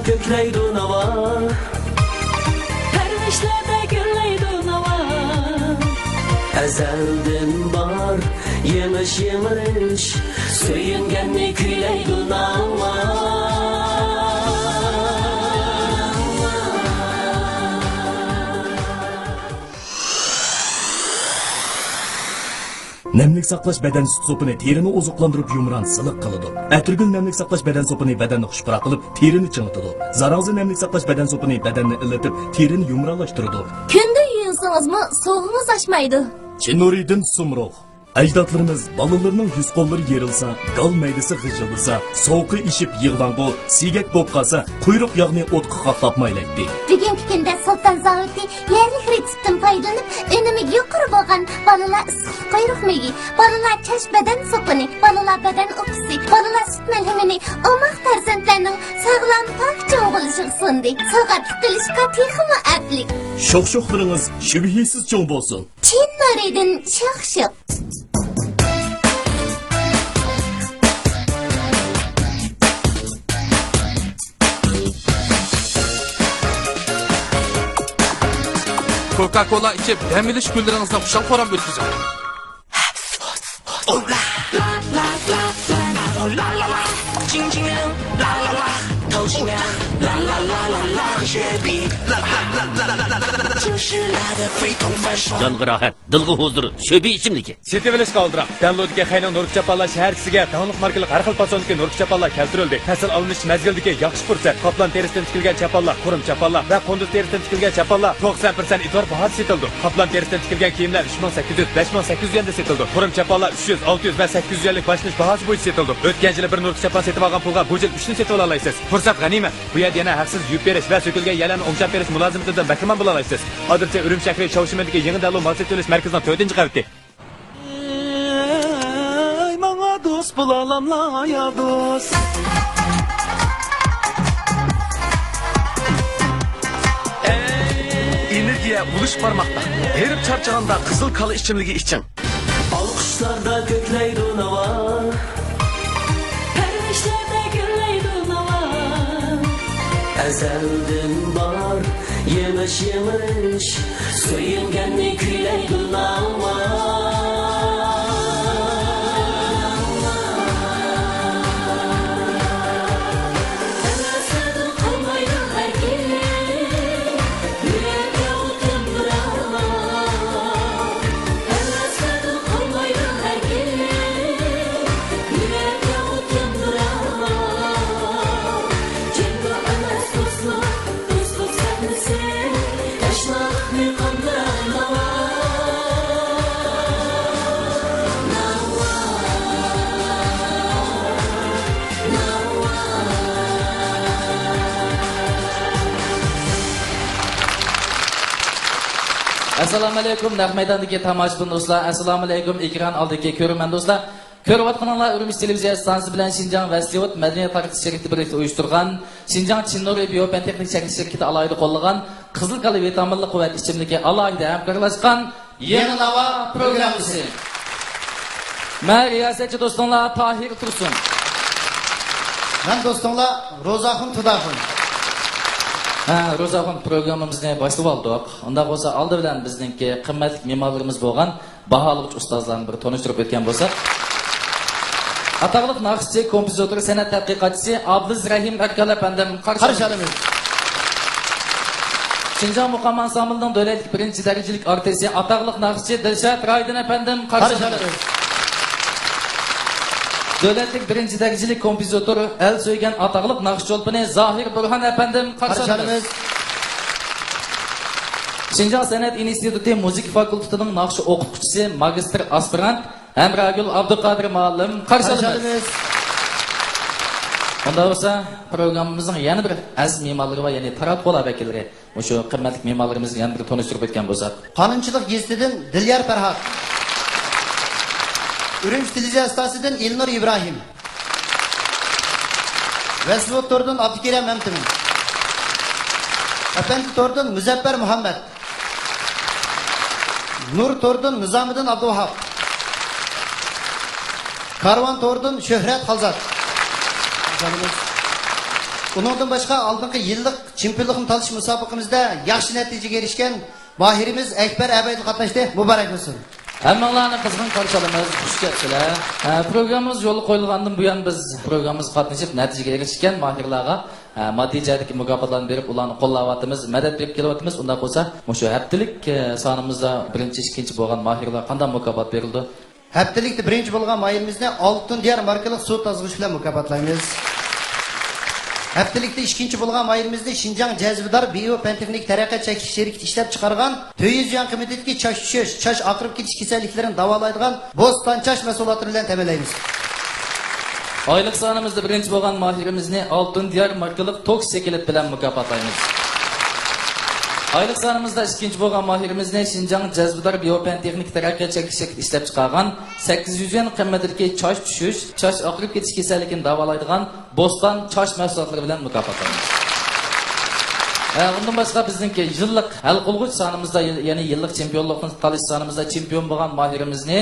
kökleydi nava, dervişlerde gürleydi nava. Ezelden var yemiş yemiş, söyüngenni küyleydi nava. Nemlik saqlash badan süt sopini terini ozuqlandırıp yumran sılık kılıdı. Ətirgül nemlik saqlash badan sopini badanni xushpara qilib, terini chinitıdı. Zarazı nemlik saqlash badan sopini badanni illatib, terini yumranlashtiradi. Kunda yuyunsangizmi soğuğunuz aşmaydı. Çinuriydin sumruq. Ajdodlarimiz balalarning yuz qo'llari yerilsa, gal maydasi g'ijilsa, sovuqi ishib yig'lang'u, sigak bo'lib qolsa, quyruq yog'ni o'tqa qatlab maylaydi. Bugungi kunda Sultan Zavodi yerlik retseptdan foydalanib, önemi yuqori bo'lgan balalar issiq quyruq megi, balalar chash badan sopini, balalar badan o'pisi, balalar sut malhamini, omaq farzandlarning sog'lom pok jon bo'lishiga sundi. Sog'atlik qilishga texmi aplik. Sho'x-sho'xlaringiz shubhisiz cho'ng bo'lsin. Chinuriydin sho'x-sho'x. Coca-Cola içip dem ilish kunlaringizdan xushal qo'ram o'tkazing. Canğı rahat, dılgı huzur, şöbi içimdeki. Setivilish qoldiroq. Downloadga Xaynon Nurk Chapallar shaharchisiga davomli markali har xil fasondagi Nurk Chapallar keltirildi. Ta'sil olinish mazgildagi yaxshi fursat. Qoplan terisidan tikilgan chapallar, qurum chapallar va qunduz terisidan tikilgan chapallar 90% e'tibor bahosida setildi. Qoplan terisidan tikilgan kiyimlar 3800, 5800 yenda setildi. Qurum chapallar 300, 600 va 800 yillik boshlanish bahosi bo'yicha setildi. O'tgan yili bir Nurk Chapal setib olgan pulga bu yil 3 ni setib olasiz. Fursat g'animat. Bu yerda yana haqsiz yub berish va so'kilgan yalarni o'ngchab berish mulozimatidan bahramand bo'la olasiz. Hozircha Urum shahri Shovshimidagi yangi davlat mal setish markazining 4-qavatida. Ey bana dost bulalımla ya dost. Energiya buluş parmakta. Herib charchaganda qizil kali ichimligi için. Alkışlarda kökleydi nava, dervişlerde gürleydi nava. Ezelden var yemiş yemiş, söyüngenni küyleydi nava. Assalomu alaykum naq maydondagi tomoshabin do'stlar, assalomu alaykum ekran oldidagi ko'rman do'stlar. Ko'rayotganlar Urumchi televiziya stansiyasi bilan Xinjiang Vasliyot madaniyat tarqatish shirkati birlikda uyushtirgan Xinjiang Chinuri biopentexnik shirkati alohida qo'llagan qizil kali vitaminli quvvat ichimligi alohida hamkorlashgan Yangi Nava programmasi. Men riyosatchi do'stlar Tahir Tursun. Men do'stlar Ro'zaxon Tudaxon. Ro'zaxon programmamizni boshlab oldik. Unda bo'lsa oldi bilan bizningki qimmatli me'morlarimiz bo'lgan baholovchi ustozlarni bir tanishtirib o'tgan bo'lsak, ataqliq naqshchi, kompozitor, san'at tadqiqotchisi Abduz Rahim Akal apandim qarshilamiz. Xinjiang muqam ansamblining davlatlik birinchi darajalik artisti ataqliq naqshchi Dilshod Raydin apandim qarshilamiz. Davlatlik birinchi darajalik kompozitor el so'ygan ataqliq naqshcholpini Zohir Burxon apandim qarshilamiz. Xinjiang san'at instituti musiqa fakultetining naqsh o'qituvchisi magistr aspirant Hamragul Abduqodir muallim qarshilamiz. Unda bo'lsa programmamizning yana bir aziz me'morlari va ya'ni taratqular vakillari o'sha qimmatli me'morlarimizni yana bir tanishtirib o'tgan bo'lsak, Qonunchilik gazetidan Dilyar Farhod, Urumchi televiziya stansiyasidan Elnur Ibrohim, Vasliyot Tordan Abdukerim Mamtun, Efendi Tordan Muzaffar Muhammad, Nur Tordan Nizomiddin Abduvahab, Karvan Tordan Şöhret Halzat. Uningdan boshqa oldingi yillik chempionlikni talish musobaqamizda yaxshi natijaga erishgan Mahirimiz Akbar Abaydil qatnashdi. Muborak bo'lsin. Hammalarni qizg'in qarshi olamiz. Xush kelibsizlar. Programmamiz yo'lga qo'yilgandan buyon biz programmamizga qatnashib natijaga erishgan mahirlarga moddiy jihatdagi mukofotlarni berib, ularni qo'llayapmiz, madad berib kelyapmiz. Unda bo'lsa, shu haftalik sonimizda birinchi, ikkinchi bo'lgan mahirlar qanday mukofot berildi? Haftalikda birinchi bo'lgan Mahirimizni oltin diyar markali suv tozg'ish bilan mukofotlaymiz. Haftalikda ikkinchi bo'lgan Mahirimizni Şinjan Jazbidor Bio Pentexnik taraqqiyot chekish sherikati ishlab chiqargan 400 yan qiymətdagi chash tushish, chash oqirib ketish kasalliklarini davolaydigan Bo'ston chash mahsuloti bilan ta'minlaymiz. Oylik sonimizda birinchi bo'lgan mahirimizni oltin diyar markali tok sekilit bilan mukofotlaymiz. Oylik sonimizda ikkinchi bo'lgan mahirimizni Şinjan Jazbidor Bio Pentexnik taraqqiyot chekish sherikati ishlab chiqargan 800 yan qiymətdagi chash tushish, chash oqirib ketish kasalligini davolaydigan Bo'ston chash mahsulotlari bilan mukofotlaymiz. Bundan başqa bizningki yillik hal qilg'uch sonimizda, ya'ni yillik chempionlikni talish sonimizda chempion bo'lgan mahirimizni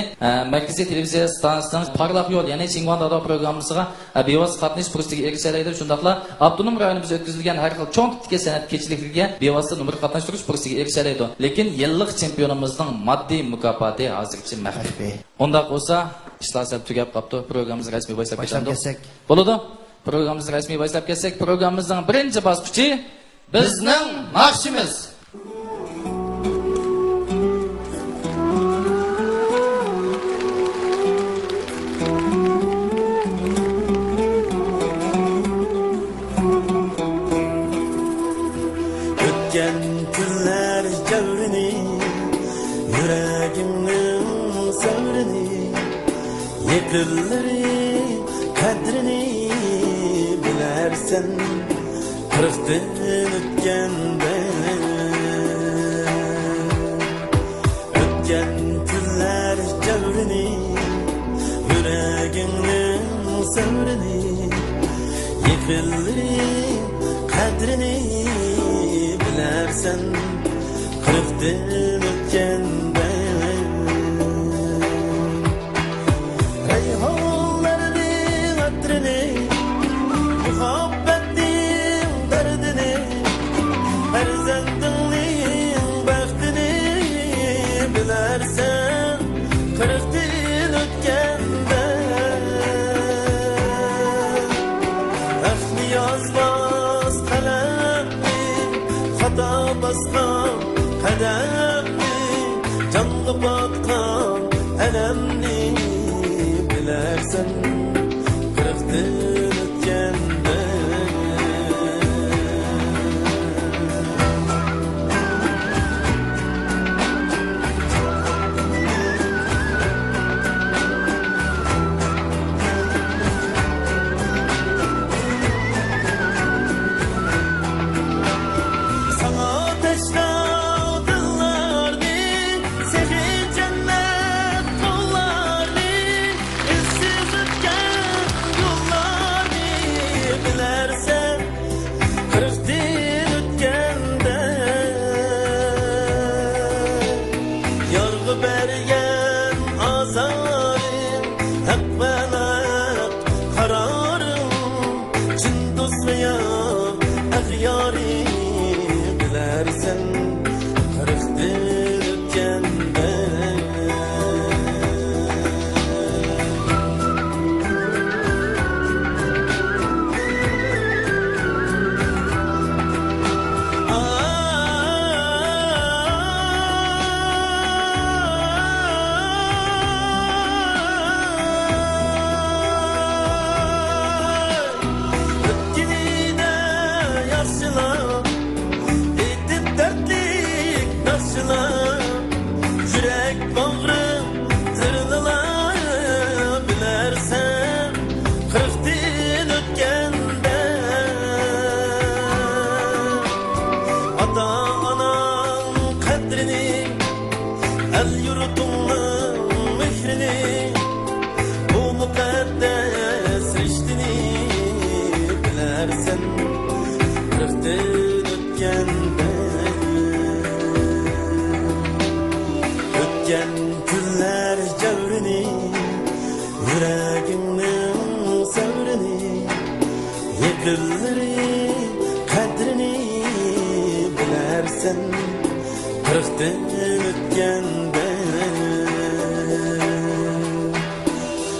Markaziy televiziya stansiyasining Parlaq yo'l, ya'ni Chingwan Dado programmasiga bevosita qatnash fursatiga erishadi. Shundaqla Abdunum rayonimizda o'tkazilgan har xil cho'ng tipdagi san'at kechiliklariga bevosita numr qatnashtirish fursatiga erishadi. Lekin yillik chempionimizning moddiy mukofoti hozircha maxfiy. Undaq bo'lsa, ishlar sal tugab qopti. Programmamiz rasmiy boshlab ketsak bo'ladi. Programmamiz rasmiy boshlab ketsak, programmamizning birinchi bosqichi bizning marshimiz. Ötken günler cevrini, yüreğimnin sevrini, yıkılları kadrini bilersen. Kırıktın ötkende, ötken günler cevrini, yüreğinin sevrini, yıkılır kadrini bilersen, kırıktın ötkende. Reyhanların hatırını, canlı batkan elemni bilersen kırıktın ötkende. günleri kadrini bilersen kırıktan ötgende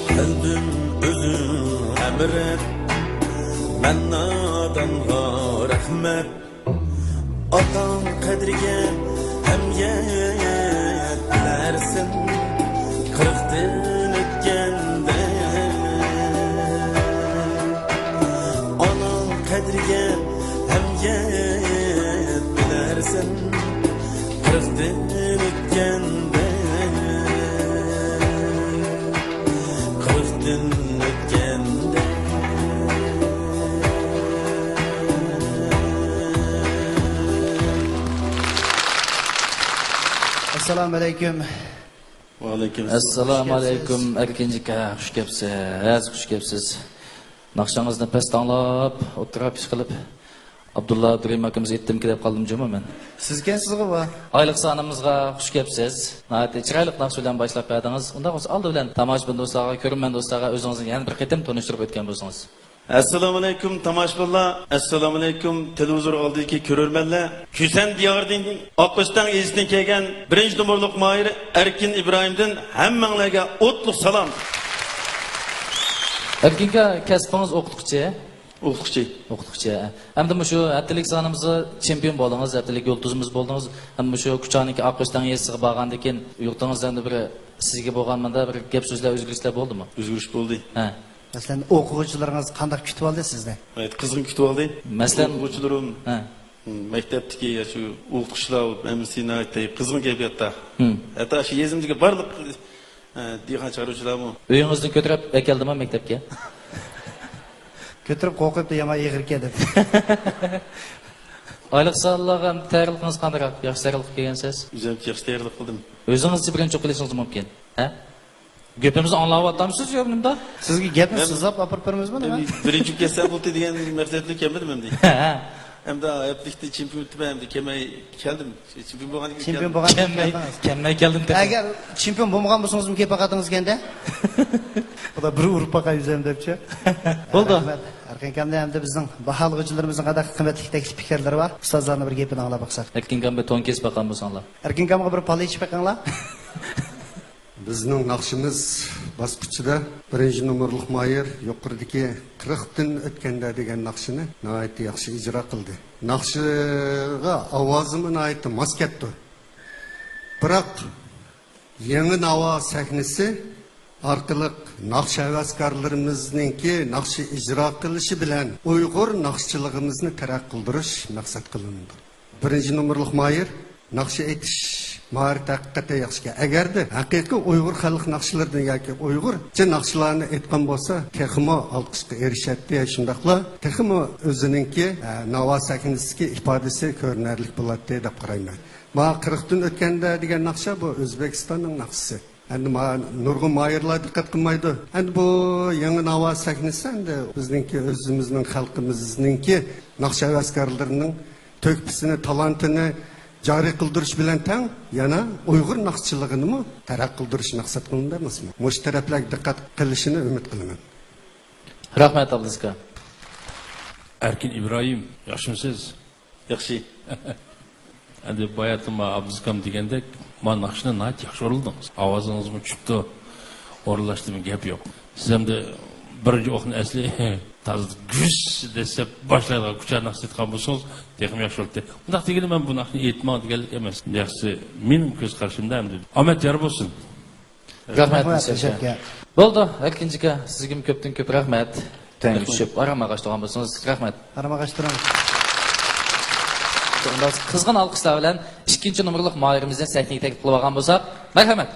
kalbim özün emret ben nadanğa rahmet atan kadriga hem yetlersin kırıktan ötgende anan kadriga hem yetlersin kırıktan ötgende kırıktan ötgende Assalomu alaykum. Assalomu alaykum Erkinjika, xush kelibsiz. Xush kelibsiz. Naqshangizni past anglab, o'tirib ish qilib Abdulla Abdurim akamiz aytdimki deb qoldim juma men. Sizga va Oylik sonimizga xush kelibsiz. Nati chiroyli naqsh bilan boshlab berdingiz. Unda bo'lsa oldi bilan tomoshabin do'stlarga, ko'rman do'stlarga o'zingizni yana bir qatim tanishtirib o'tgan bo'lsangiz. Assalomu alaykum tomoshabinlar, assalomu alaykum televizor oldidagi ko'rarmanlar. Kusan diyoridan Oqqo'ston ezdan kelgan 1-numorlik moyir Erkin Ibrohimdan hammanglarga o'tliq salom. Erkinga kasbingiz o'qituvchi. O'qituvchi. Hamda shu haftalik sonimizga chempion bo'ldingiz, haftalik yulduzimiz bo'ldingiz. Hamda shu Kuchoniki Oqqo'ston yeziga borgandan keyin yurtingizdan bir sizga bo'lganmanda bir gap so'zlar o'zgarishlar bo'ldimi? O'zgarish bo'ldi. Ha. Masalan, o'quvchilaringiz qanday kutib oldi sizni? Qizg'in kutib oldi. Masalan, o'quvchilarim ha. Maktabdagi shu o'qituvchilar hammasini aytay qizg'in gapyapti. Hatto shu yezimizga barliq dehqon chiqaruvchilarmi? Uyingizni ko'tarib keldimi maktabga? Ko'tirib qo'qib yama yig'ir keldi. Oylik sonlarga tayyorligingiz qanday? Yaxshi tayyorlik qilgansiz? O'zim yaxshi tayyorlik qildim. O'zingizni birinchi qilishingiz mumkin. Ha? Gapimizni anglayapmisiz yo'qmda? Sizga gapni sizlab olib beramiz nima? Birinchi kelsa bo'ldi degan maqsadda kelmadim endi. Ha. Hamda yaplikda chempion tibamdi kelmay keldim. Chempion bo'lgandan keyin Chempion bo'lgan. Kelmay keldim. Agar chempion bo'lmagan bo'lsangiz kim paqatingiz kenda? Xudo bir urib paqa yuzam debchi. Bo'ldi. Arkankamda hamda bizning baholg'ichilarimizning qadar qimmatli taklif fikrlari bor. Ustozlarning bir gapini anglab baqsak. Erkinkamga to'n kesib baqan bo'lsanglar. Arkankamga bir pala ichib baqanglar. Bizning naqshimiz bosqichida 1-numorlik moyir yuqoridagi 40 dan o'tganda degan naqshini nihoyatda yaxshi ijro qildi. Naqshiga ovozimi nihoyatda mos ketdi. Biroq yangi navo sahnasi orqali naqsh havaskorlarimizningki naqshi ijro qilishi bilan Uyg'ur naqshchiligimizni taraqqiy qildirish maqsad qilindi. 1-numorlik moyir naqshi aytish Ma'rifat haqiqatda yaxshi. Agarda haqiqiy Uyg'ur xalq naqshlaridan yoki Uyg'urcha naqshlarni aytgan bo'lsa, texmo olqishga erishadi. Shundaqla texmo o'zininki navo sahnasiga ifodasi ko'rinarli bo'ladi deb qarayman. Ma 40 dan o'tganda degan naqsha bu O'zbekistonning naqshisi. Endi nurg'un moyirlar diqqat qilmaydi. Endi bu yangi navo sahnasi endi bizningki o'zimizning xalqimizningki naqsh havaskorlarining to'kpisini, talantini joriy qildirish bilan tang yana Uyg'ur naqshchiligini taraqqiy qildirish maqsad qilindi emasmi? Mush taraflarga diqqat qilishini umid qilaman. Rahmat Abduzka. Erkin Ibrohim, yaxshimisiz? yaxshi. Endi boyatima Abduzkam degandek, men naqshni nayt yaxshi o'rildingiz. Ovozingizmi chiqdi, o'rlashdimi gap yo'q. Siz hamda birinchi o'qni asli taz güz desa boshlaydigan kuchar naqsh aytgan bo'lsangiz, texim yaxshi bo'ldi. Undaq deganda men bu naqshni aytmoq deganlik emas. Yaxshi, mening ko'z qarashimda hamda omad yor bo'lsin. Rahmat sizga. Bo'ldi, Erkinjika, sizga ko'pdan ko'p rahmat. Tang tushib, aramag'ashtirgan bo'lsangiz, rahmat. Aramag'ashtiramiz. Unda qizg'in olqishlar bilan 2-numorlik moyirimizni sahnaga taklif qilib olgan bo'lsak, marhamat.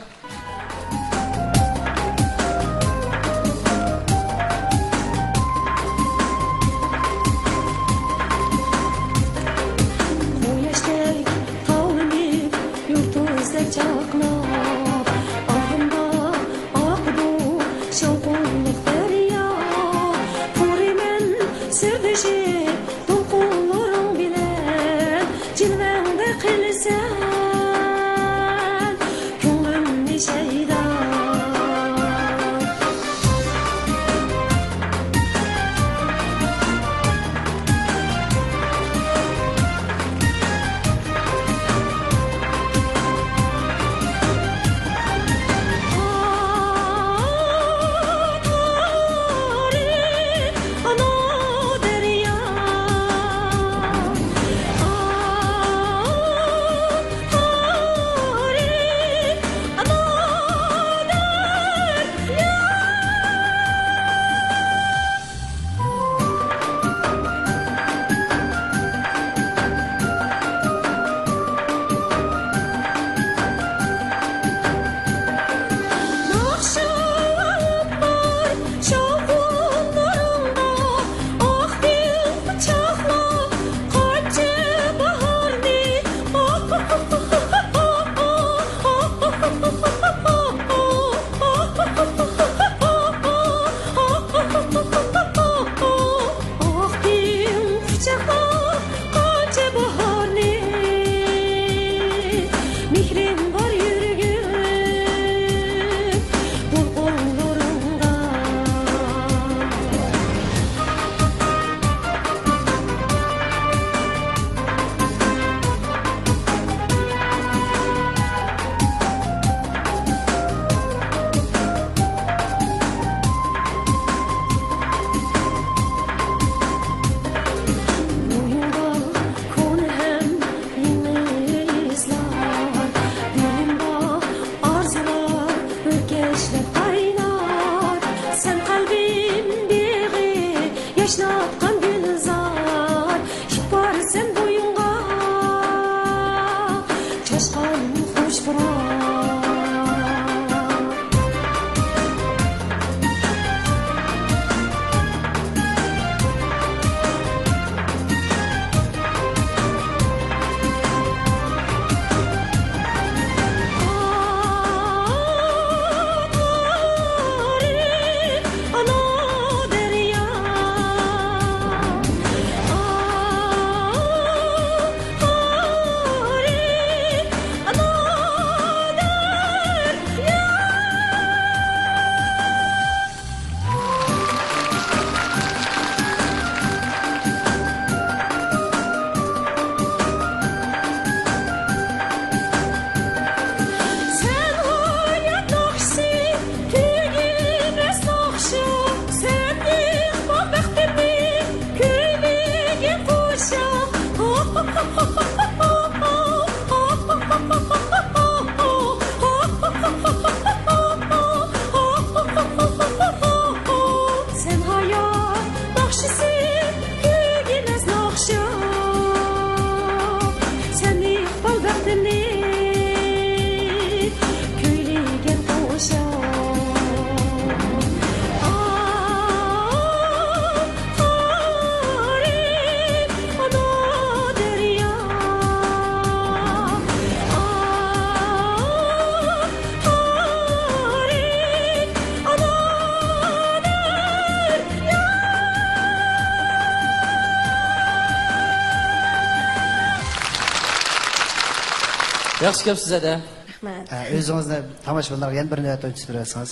Yaxshi kelibsiz aka. Rahmat. O'zingizni tomoshabinlarga yana bir navbat o'tib bersangiz.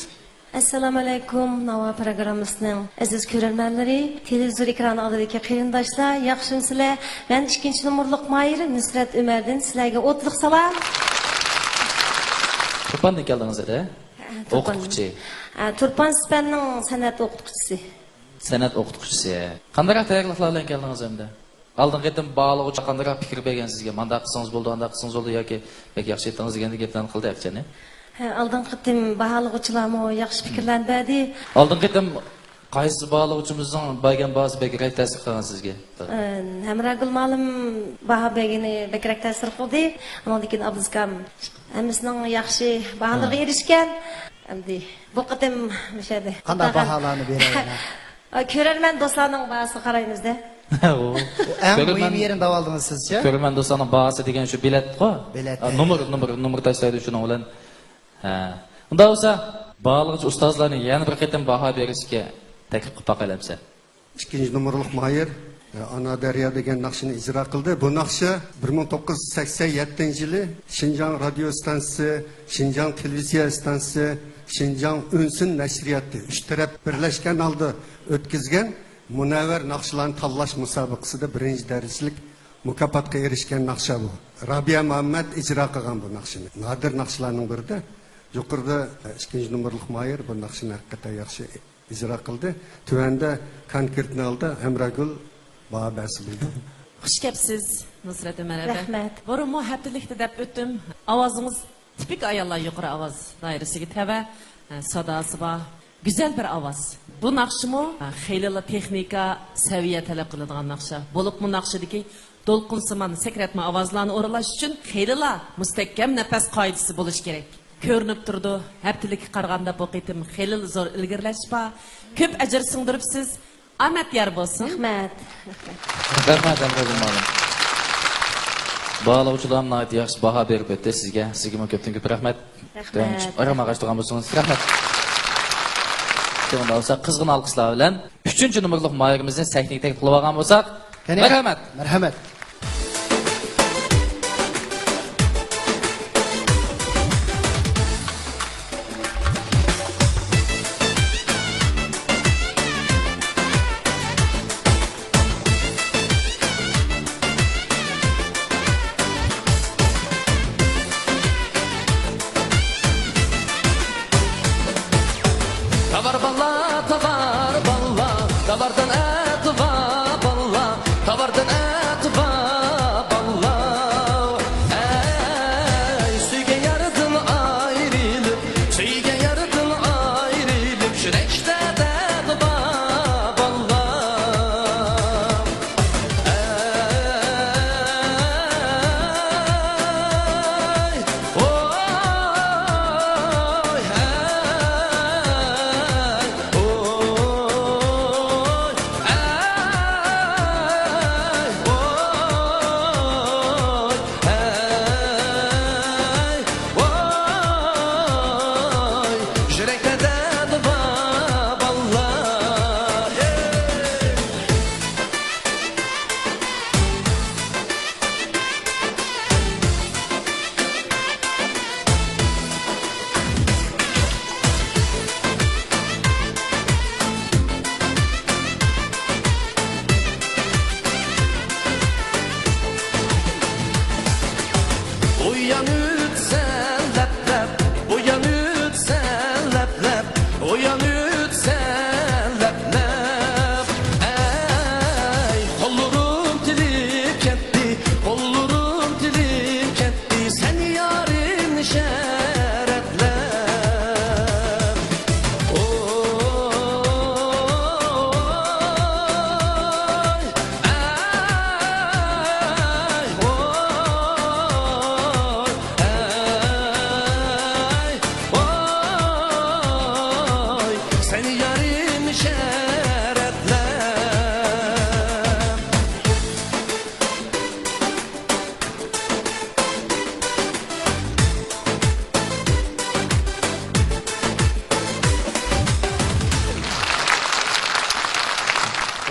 Assalomu alaykum. Nava programmasining aziz ko'rarmanlari, televizor ekrani oldidagi qarindoshlar, yaxshimisizlar? Men 2-numurliq Mayir Nusrat Umardan sizlarga o'tliq salom. Turpandan keldingiz aka? O'qituvchi. Turpan Spanning san'at o'qituvchisi. San'at o'qituvchisi. Qanday tayyorliklar bilan keldingiz endi? Oldin qaytim bog'lig'i qanday fikr bergan sizga? Manda qilsangiz bo'ldi, anda qilsangiz bo'ldi yoki bek yaxshi aytdingiz deganda gaplarni qildi akchani. Oldin qitim baholig'ichilarmi yaxshi fikrlarni berdi. Oldin qaytim qaysi bog'lig'imizning bergan bahasi bekrak ta'sir qilgan sizga? Hamragul ma'lum baho bergani bekrak ta'sir qildi. Undan keyin Abduzkam hamisining yaxshi baholarga erishgan. Endi bu qitim o'shadi. Qanday baholarni beradi? Ko'rarman do'stlarning bahosini qaraymiz-da. Eng muhim yerini davaldingiz sizcha? Ko'rman do'stlarning bahasi degan shu bilet-ku. Bilet. Nomer tashlaydi shuning bilan. Unda bo'lsa, bog'lig'i ustozlarning yana bir qitim baho berishga taklif qilib boqalamsan. 2-numurliq Mayir Ana Daryo degan naqshini ijro qildi. Bu naqsha 1987-yili Xinjiang radio stansiyasi, Xinjiang televiziya stansiyasi, Xinjiang Unsin nashriyati 3 taraf birlashgan holda o'tkazgan Munavvar naqshlarni tanlash musobaqasida 1-darajalik mukofotga erishgan naqsha bu. Rabiya Muhammad ijro qilgan bu naqshini. Nadir naqshlarning birida yuqorida 2-numurliq Mayir bu naqshini haqiqatan yaxshi ijro qildi. Tuvanda konkretni oldi Hamragul babasi bildi. Xush kelibsiz Nusrat Umar aka. Rahmat. Burunmu haftalikda deb o'tdim. Ovozingiz tipik ayollar yuqori ovoz doirasiga tava, sadosi bor, go'zal bir ovoz. Bu naqshimi xeyli texnika, saviya talab qiladigan naqsha. Bo'libmi naqshidagi to'lqinsimon sakratma ovozlarni o'ralash uchun xeyli mustahkam nafas qoidasi bo'lish kerak. Ko'rinib turdi, haftalikka qaraganda bu qitim xeyli zo'r ilgirlash bor. Ko'p ajr singdiribsiz. Ahmet yer bo'lsin. Rahmat. Rahmat Amrazul ma'lum. Bog'lovchilarning nayt yaxshi baho berib o'tdi sizga. Sizga ko'pdan ko'p rahmat. Rahmat. Oyroq turgan bo'lsangiz rahmat. Shunda bo'lsa qizg'in alqishlar bilan 3-numurliq Mayirimizni sahnaga taklif qilib olgan bo'lsak, marhamat. Marhamat. Tabardan et va balla, tabardan et va balla. Suyga yaradım ayrılıp, suyga yaradım ayrılıp, şürekte de balla.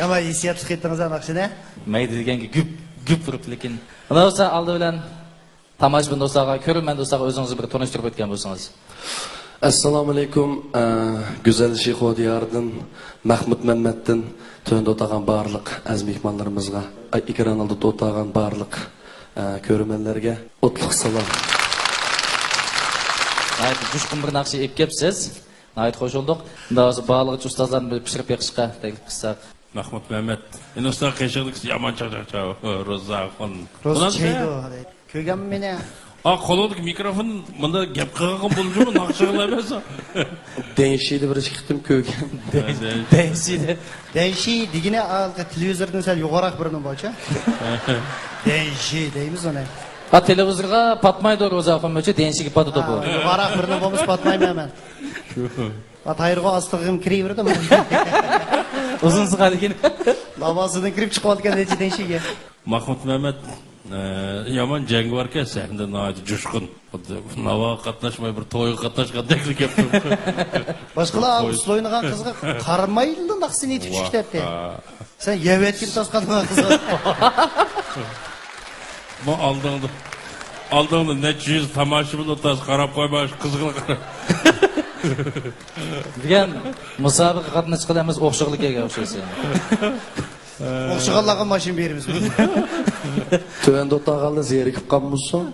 Ama hissiyatli qaytdingiz naqshini? Mayda deganga güp urib lekin. Ana bo'lsa oldi bilan Tomoshabin do'stlarga, ko'rmanlar do'stlarga o'zingizni bir tanishtirib o'tgan bo'lsangiz. Assalomu alaykum. Go'zal Shixo diyoridan Mahmud Mamatdan to'yda o'tgan barliq aziz mehmonlarimizga, ekran oldida o'tgan barliq ko'rmanlarga o'tliq salom. Nayt jushqun bir naqshi ep kelibsiz. Nayt xo'sh bo'ldik. Hozir barliq ustozlarni bir pishirib yiqishga taklif qilsak. Mahmud Mehmet. En usta qiyshig'lik yomon chaqchaq. Ro'zaxon. Rozchaydo. Ko'rganmi meni? Qo'lidagi mikrofon bunda gap qilgan bo'ldimi? Naqshlar emas. Denshiydi bir chiqdim ko'rgan. Denshi degina televizordan sal yuqoriroq birini bo'cha. Denshi deymiz uni. Ha televizorga patmaydi Ro'zaxon bo'cha denshiga patadi bu. Yuqoriroq birini bo'lmas patmayman men. Tayirga astig'im kiraverdim. Uzun siqadigan. Lavosidan kirib chiqib olgan Denshiga. Mahmud Mehmet yomon jangovarga sahnadan noyat jushqun. Xuddi navo qatnashmay bir to'yga qatnashgandek gap. Boshqalar usloynigan qizga qaramaydi naqsini yetib chiqibdi. Sen yevetkin tasqanma qizga. Bu aldığında ne yüz tamaşımın otası qarab qo'ymash qizg'in qarab. Degan musobaqa qatnashchilarimiz o'xshiqlikka o'xshaysan. O'xshiganlarga mashin beramiz. To'yda o'tganlar zerikib qolmusan.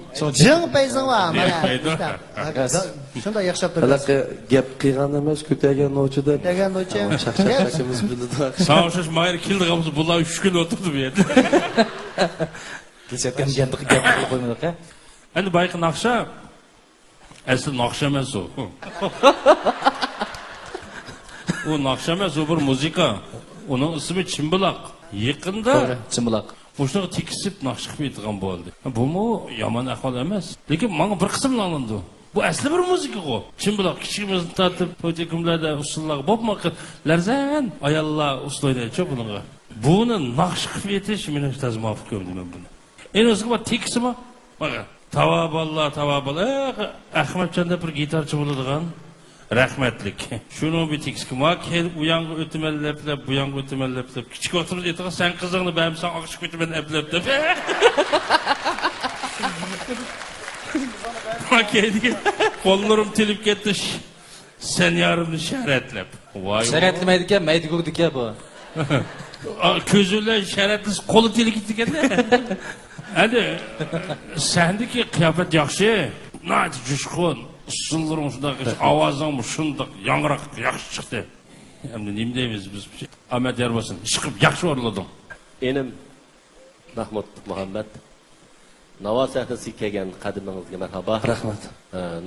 Jing payzing va mana. Shunda yaxshilab turibsiz. Halaqa gap qilgan emas, ko'tagan nochida. Ko'tagan nocha. Chaqchaqimiz bildi. Sağ olsun mayır kildigimiz bunlar 3 gün oturdu bu yerda. Kesetgan gap qilib qo'ymadik ha. Endi bayqi naqsha asli naqsha emas u. U naqsha emas, u bir muzika. Uning ismi Chimbuloq. Yaqinda Chimbuloq. O'shani tekisib naqsh qilib aytgan bo'ldi. Bu yomon ahvol emas. Lekin menga bir qismlanadi. Bu asli bir muzika-ku. Chimbuloq kichikimizni tortib, po'jakumlarda usullarga bo'pmoq larzan ayollar uslaydi-chi bunga. Buni naqsh qilib aytish meni tazmof ko'rdim buni. En o'ziga tekisimi? Mana Tavaballah. Ahmadjonda bir gitarchi bo'ladigan rahmatlik. Shuni bir tekisga kel u yoqqa o'tmallab, bu yoqqa o'tmallab, kichik o'tirib aytgan sen qizingni bamsan oqishib ketaman ablab deb. Makeydi. Qo'llarim tilib ketdi. Sen yarimni sharatlab. Voy. Sharatlamaydi ekan, maydi ko'rdi ekan bu. Ko'züyle şeratli qo'li tili ketdi ekanda. Hadi sendeki kıyafet yaxshi. Nat jushqun. Usullarım shunday, ovozing shunday yangroq yaxshi chiqdi. Endi nima deymiz biz? Ahmet Yarbosin chiqib yaxshi o'rladim. Enim Mahmud Muhammad Navo sahnasiga kelgan qadimingizga marhaba. Rahmat.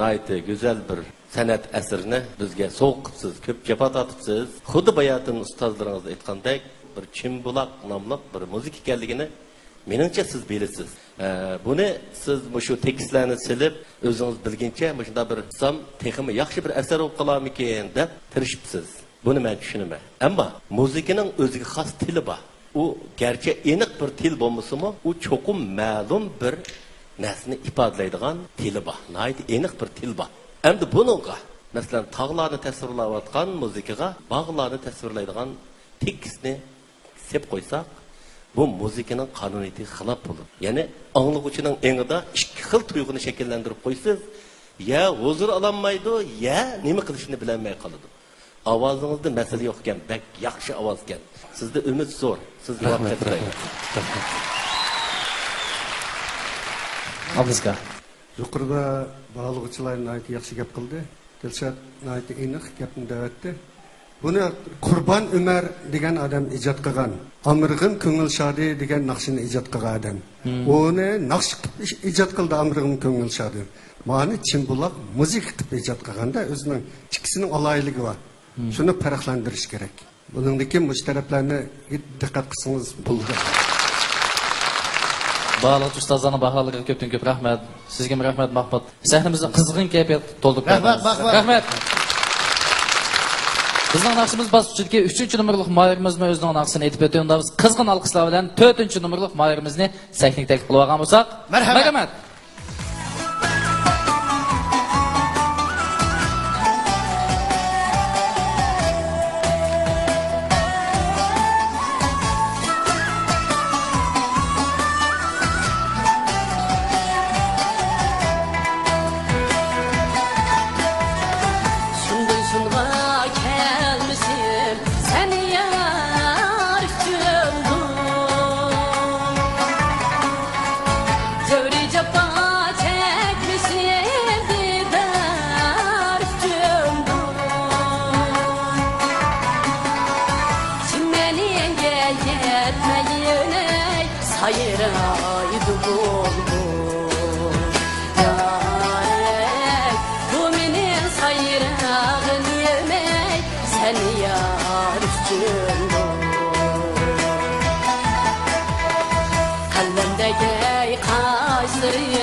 Nayte güzel bir san'at asrini bizga so'qibsiz, ko'p jafo tortibsiz. Xuddi bayatin ustozlaringiz aytgandek, bir Chimbuloq nomli bir muzika ekanligini meningcha siz bilasiz. Buni siz shu tekstlarni silib, o'zingiz bilguncha shunda bir sam texmi yaxshi bir asar bo'lib qolarmikin deb tirishibsiz. Buni men tushunaman. Ammo muzikaning o'ziga xos tili bor. U gerçi aniq bir til bo'lmasa-mu, u cho'qim ma'lum bir narsani ifodalaydigan tili bor. Nayt aniq bir til bor. Endi buningga, masalan, tog'larni tasvirlayotgan muzikaga bog'larni tasvirlaydigan tekstni sep qo'ysak, bu muzikaning qonuniyatiga xilof bo'ladi. Ya'ni anglag'uchining engida ikki xil tuyg'uni shakllantirib qo'ysiz, ya huzur ololmaydi, ya nima qilishini bilolmay qoladi. Ovozingizda masala yo'q ekan, bak yaxshi ovoz ekan. Sizda umid zo'r. Siz muvaffaqiyat tilayman. Abduzga. Yuqorida bog'lovchilar yaxshi gap qildi. Dilshod aniq gapni davatdi. Buni Qurbon Umar degan odam ijod qilgan. Amirg'im ko'ngil shodi degan naqshini ijod qilgan odam. Uni naqsh ijod qildi Amirg'im ko'ngil shodi. Mani Chimbuloq muzika qilib ijod qilganda o'zining ikkisining aloyligi bor. Shuni farqlantirish kerak. Buningdagi mushtaraflarni diqqat qilsangiz bo'ladi. Ba'liq ustozlarning baholariga ko'p rahmat. Sizga rahmat Mahmud. Sahnamizda qizg'in kayfiyat to'ldirib Rahmat. Rahmat. Bizning naqshimiz bosqichidagi 3-nomerlik mayirimizni o'zining naqshini aytib o'tayotganmiz. Qizg'in alqishlar bilan 4-nomerlik mayirimizni sahnaga taklif qilib olgan bo'lsak, marhamat. hayra aydı bulbul Yarek bu menin sayrağın yemek sen yar üçün Kalbimdeki kaşlarım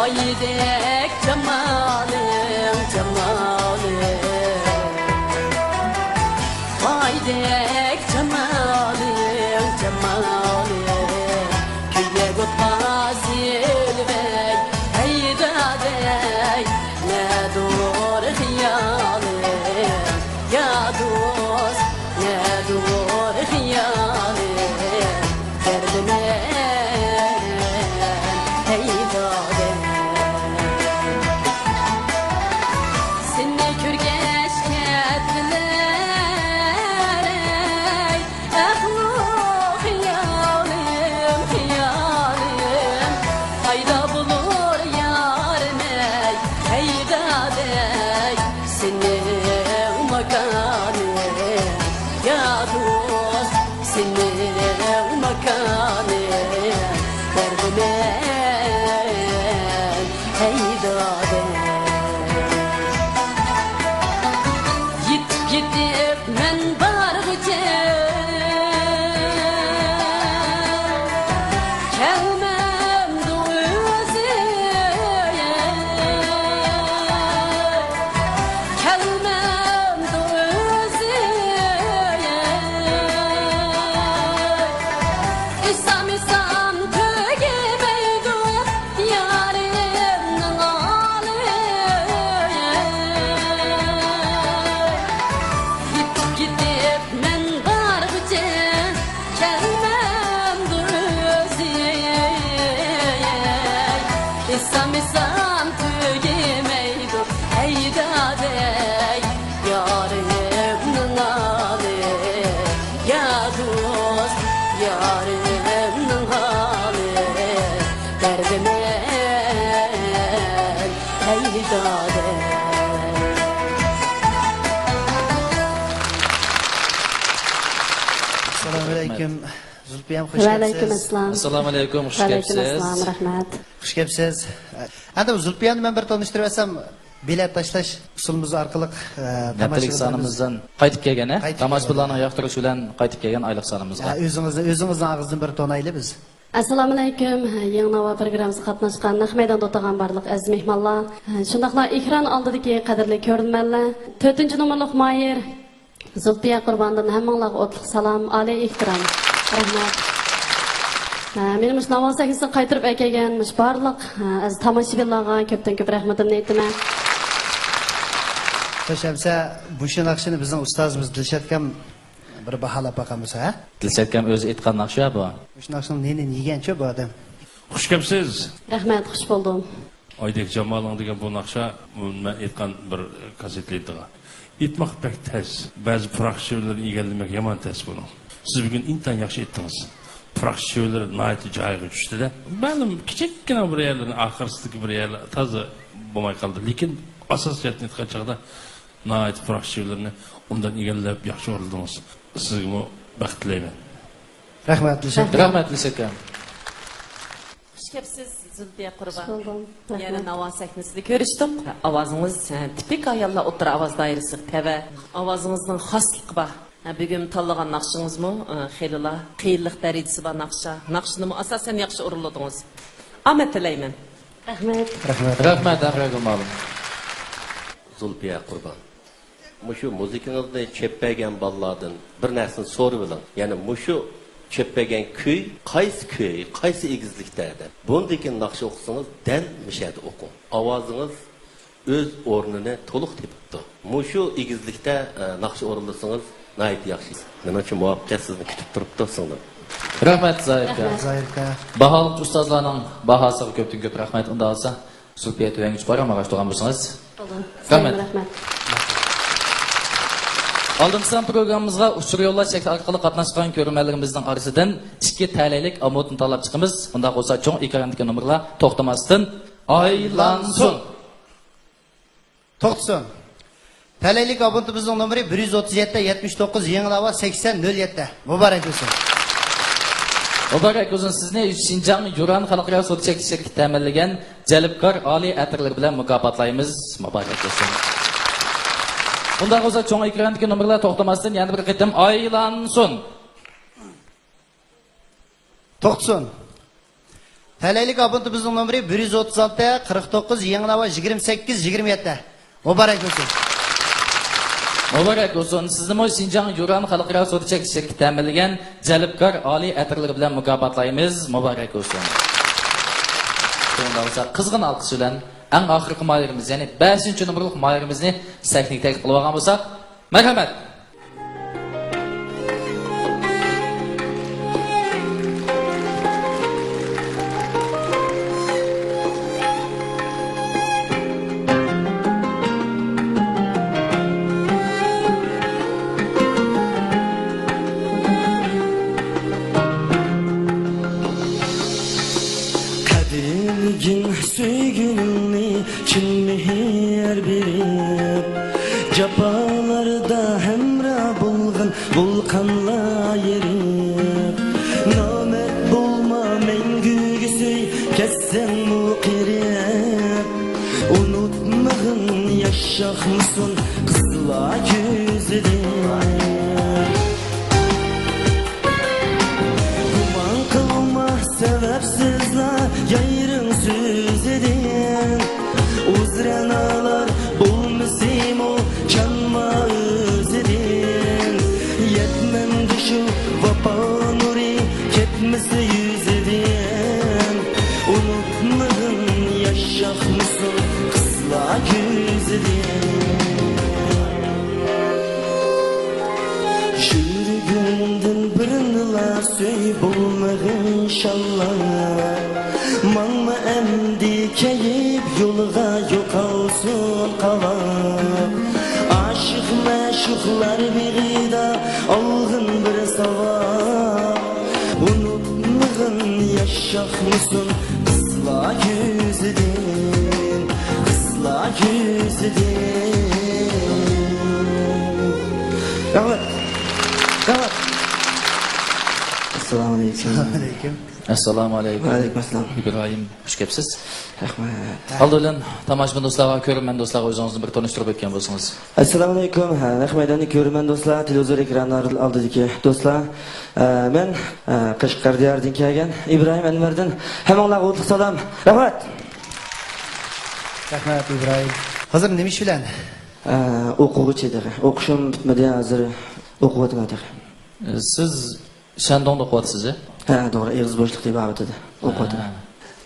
Aydek cemalım cemalım Aydek cemalım cemalım Küye gutmaz yelbek Eydadek ne dur hiyalım Ya dost ne dur hiyalım Derdime eydadek Seni kürgeç kettiler ey Ahlu hiyalim hiyalim Hayda bulur yarim ey Eydadek seni makanı Ya dost seni makanı Derdime eydadek Gidip men bargıcam Kelmem duze Kelmem duze İsam isam tögemeydu Yarimnin ağlı Gidip men bargıca kelmem duruzi İsam isam tügemeydu eydadek Yarimnin ağlı Ya dost yarimnin ağlı Derdime eydadek Assalomu alaykum. Zulfiyam xush Va alaykum kelibsiz. assalom. Assalomu alaykum, xush Va alaykum kelibsiz. assalom, rahmat. Xush kelibsiz. Endi Zulfiyani men bir tanishtirib etsam, bilet tashlash usulimiz orqali Neftalik sanımızdan qaytib kelgan, tomoshabinlarning yoqtirishi bilan qaytib kelgan oylik sanımızga. o'zingizning og'zingizdan bir tonayli biz. Assalomu alaykum. Yangi Nova programmasiga qatnashgan Nahmaydan o'tagan barliq aziz mehmonlar, shundaqla ekran oldidagi qadrli ko'rganlar, 4-nomerlik Mayir Zulfiya Qurbondan hammanglarga o'tliq salom, oliy ehtirom. Rahmat. Mening mush Navo sahnasiga qaytirib kelgan mush barliq aziz tomoshabinlarga ko'pdan ko'p rahmatimni aytaman. Tashamsa bu naqshini bizning ustozimiz Dilshatgam bir baholab boqamiz, ha? Dilshatgam o'zi aytgan naqsha bu. Shu naqshni neni yegancha bu odam. Xush kelibsiz. Rahmat, xush bo'ldim. Oydek Jamalın degan bu naqsha men aytgan bir kasetlaydiga. Aytmoq pek tez. Ba'zi fraksiyalarni egallamak yomon tez buni. Siz bugun intan yaxshi aytdingiz. Fraksiyalar nihoyatda joyiga tushdi-da. Ma'lum kichikgina bir yerlarni oxirsidagi bir yerlar toza bo'lmay qoldi. Lekin asosiyatni aytgan chog'da nihoyat fraksiyalarni undan egallab yaxshi o'rildingiz. Sizga baxt tilayman. Rahmat Dilshatgam. Rahmat Dilshatgam. Xush kelibsiz Zulfiya Qurbon. buldum. Yana Navo sahnasida ko'rishdik. Ovozingiz tipik ayollar o'rta ovoz doirasi tava. Ovozingizning xosligi bor. Bugun tanlagan naqshingizmi xeylilar qiyinlik darajasi bor naqsha. Naqshni asosan yaxshi o'rinladingiz. Omad tilayman. Rahmat. Rahmat Ahragomalim. Zulfiya Qurbon. Mushu musikangizni cheppagan bolalardan bir narsani so'rib oling. Ya'ni mushu cheppagan kuy, qaysi egizlikda deb. Bundakin naqsh o'qisangiz dal mishadi o'qing. Ovozingiz o'z o'rnini to'liq tepibdi. Mushu egizlikda naqsh o'rinlasangiz nayt yaxshi. Nima uchun muvaffaqiyat sizni kutib turibdi singlim. Rahmat Zoirga. Zoirga. Baholiq ustozlarning bahosiga ko'pdan ko'p rahmat. Unda olsa, Zulfiya Tuyangiz baramaga turgan bo'lsangiz. Rahmat. Oldingidan programmamizga ushur yo'llash shakli orqali qatnashgan ko'rmanlarimizning orasidan 2 ta'laylik amotni tanlab chiqamiz. Unda bo'lsa, cho'ng ekrandagi nomerlar to'xtamasdan aylansin. To'xtasin. Talaylik abonentimizning nomeri 137 79 yengil havo 80 07. Muborak bo'lsin. Muborak bo'lsin sizni Şinjan Yuran xalqaro sud şirkati ta'minlagan jalbkor oliy atirlar bilan mukofotlaymiz. Muborak bo'lsin. Bundan bo'lsa cho'ng ekrandagi nomerlar to'xtamasdan yana bir qitim aylansin. To'xtasin. Talaylik abonentimizning nomeri 136 49 yengil havo 28 27. Muborak bo'lsin. Muborak bo'lsin. Sizni Şinjan Yuran xalqaro sud şirkati ta'minlagan jalbkor oliy atirlar bilan mukofotlaymiz. Muborak bo'lsin. Bundan bo'lsa qizg'in alqish bilan eng oxirgi mayirimiz, ya'ni 5-nomerlik mayirimizni sahnaga taklif qilib olgan bo'lsak, marhamat. Kadirgin söygünni kim mehir berip Japalarda hemra bulgın vulkanla yerip Namet bulma mengüge söy kessen muqirip Unutmağın yaşak mısın kızla gözleri Duman kılma sebepsizler yayrın söz edin Uzren ağlar bulmuşum o canma özledin Yetmem düşü vapa nuri ketmesi yüz edin Unutmadın yaşak mısın kızla göz edin Şürgündün birinler söy bulmak inşallah Manma emdi keyip yolga yok olsun kalan Aşık meşuklar birida algın bir savab Unutmağın yaşak mısın kızla gözledin Kızla gözledin Evet Evet Assalamu alaikum. Assalomu alaykum. Alaykum assalom. İbrahim, xush kelibsiz. Rahmat. Oldin tomoshabin do'stlarga, ko'rman do'stlarga o'zingizni bir tanishtirib o'tgan bo'lsangiz. Assalomu alaykum. Rahmatli ko'rman do'stlar, televizor ekranlari oldidagi do'stlar. Men Qashqardaryodan kelgan Ibrahim Anvardan hammanglarga o'tliq salom. Rahmat. Rahmat İbrahim. Hozir nima ish bilan? O'quvchi edi. O'qishim bitmadi, hozir o'qiyotganman. Siz Shandonda o'qiyapsiz, Ha, to'g'ri, eg'iz bo'shliq deb avtida o'qiyotgan.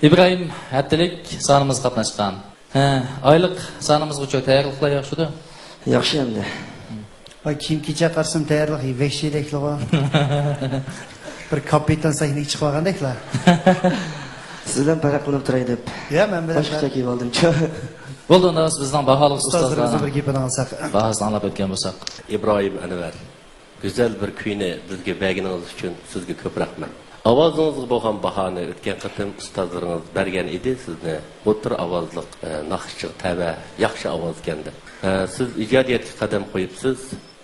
İbrahim, hattalik sonimiz qatnashgan. Oylik sonimiz uchun tayyorliklar yaxshida? Yaxshi endi. Ay kim kecha qarsam tayyorlik vehshiyliklar. Bir kapitan sahnaga chiqib olgandeklar. Sizdan para qilib turay deb. Ya, men bilan boshqa kelib oldim. Bo'ldi, unda bizdan baholi ustozlarni bir gapini olsak. bahasni anglab o'tgan bo'lsak. İbrahim Anvar, güzel bir kuyni bizga berganingiz uchun sizga ko'p rahmat. Ovozingizga bo'lgan bahoni o'tgan qatim ustozlaringiz bergan edi sizni. O'tir ovozliq, naqshchi, tava, yaxshi ovoz endi. Siz ijodiyatga qadam qo'yibsiz.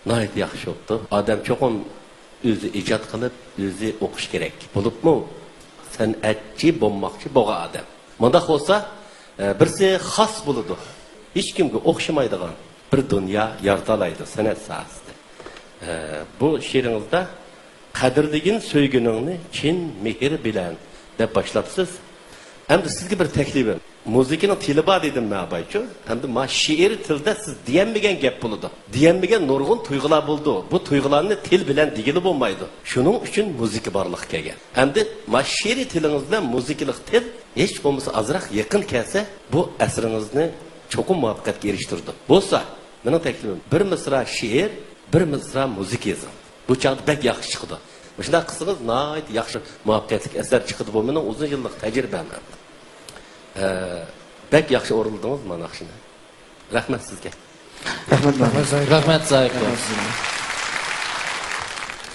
Nihoyat yaxshi bo'ldi. Odam cho'qim o'zi ijod qilib, o'zi o'qish kerak. Bo'libmi? San'atchi bo'lmoqchi bo'lgan odam. Bunda bo'lsa, birsi xos bo'ladi. Hech kimga o'xshamaydigan bir dunyo yaratalaydi san'at sohasida. Bu she'ringizda qadrligin so'yguningni chin mehr bilan deb boshlabsiz. Endi sizga bir taklifim. Muzikaning tili bor dedim men abaychu. Endi ma she'r tilda siz deyanmagan gap bo'ladi. Deyanmagan nurg'un tuyg'ular bo'ldi. Bu tuyg'ularni til bilan digili bo'lmaydi. Shuning uchun muzika borliq kelgan. Endi ma she'r tilingiz bilan muzikalik til hech bo'lmasa azroq yaqin kelsa, bu asringizni cho'qim muvaffaqiyatga erishtirdi. Bo'lsa, mening taklifim bir misra she'r, bir misra muzika yozing. Bu chaqda bek yaxshi chiqdi. Shunday qilsangiz, nihoyat yaxshi muvaffaqiyatli asar chiqdi. Bu mening uzun yillik tajribam. Bek yaxshi o'rildingiz mana naqshini. Rahmat sizga. Rahmat Zoir.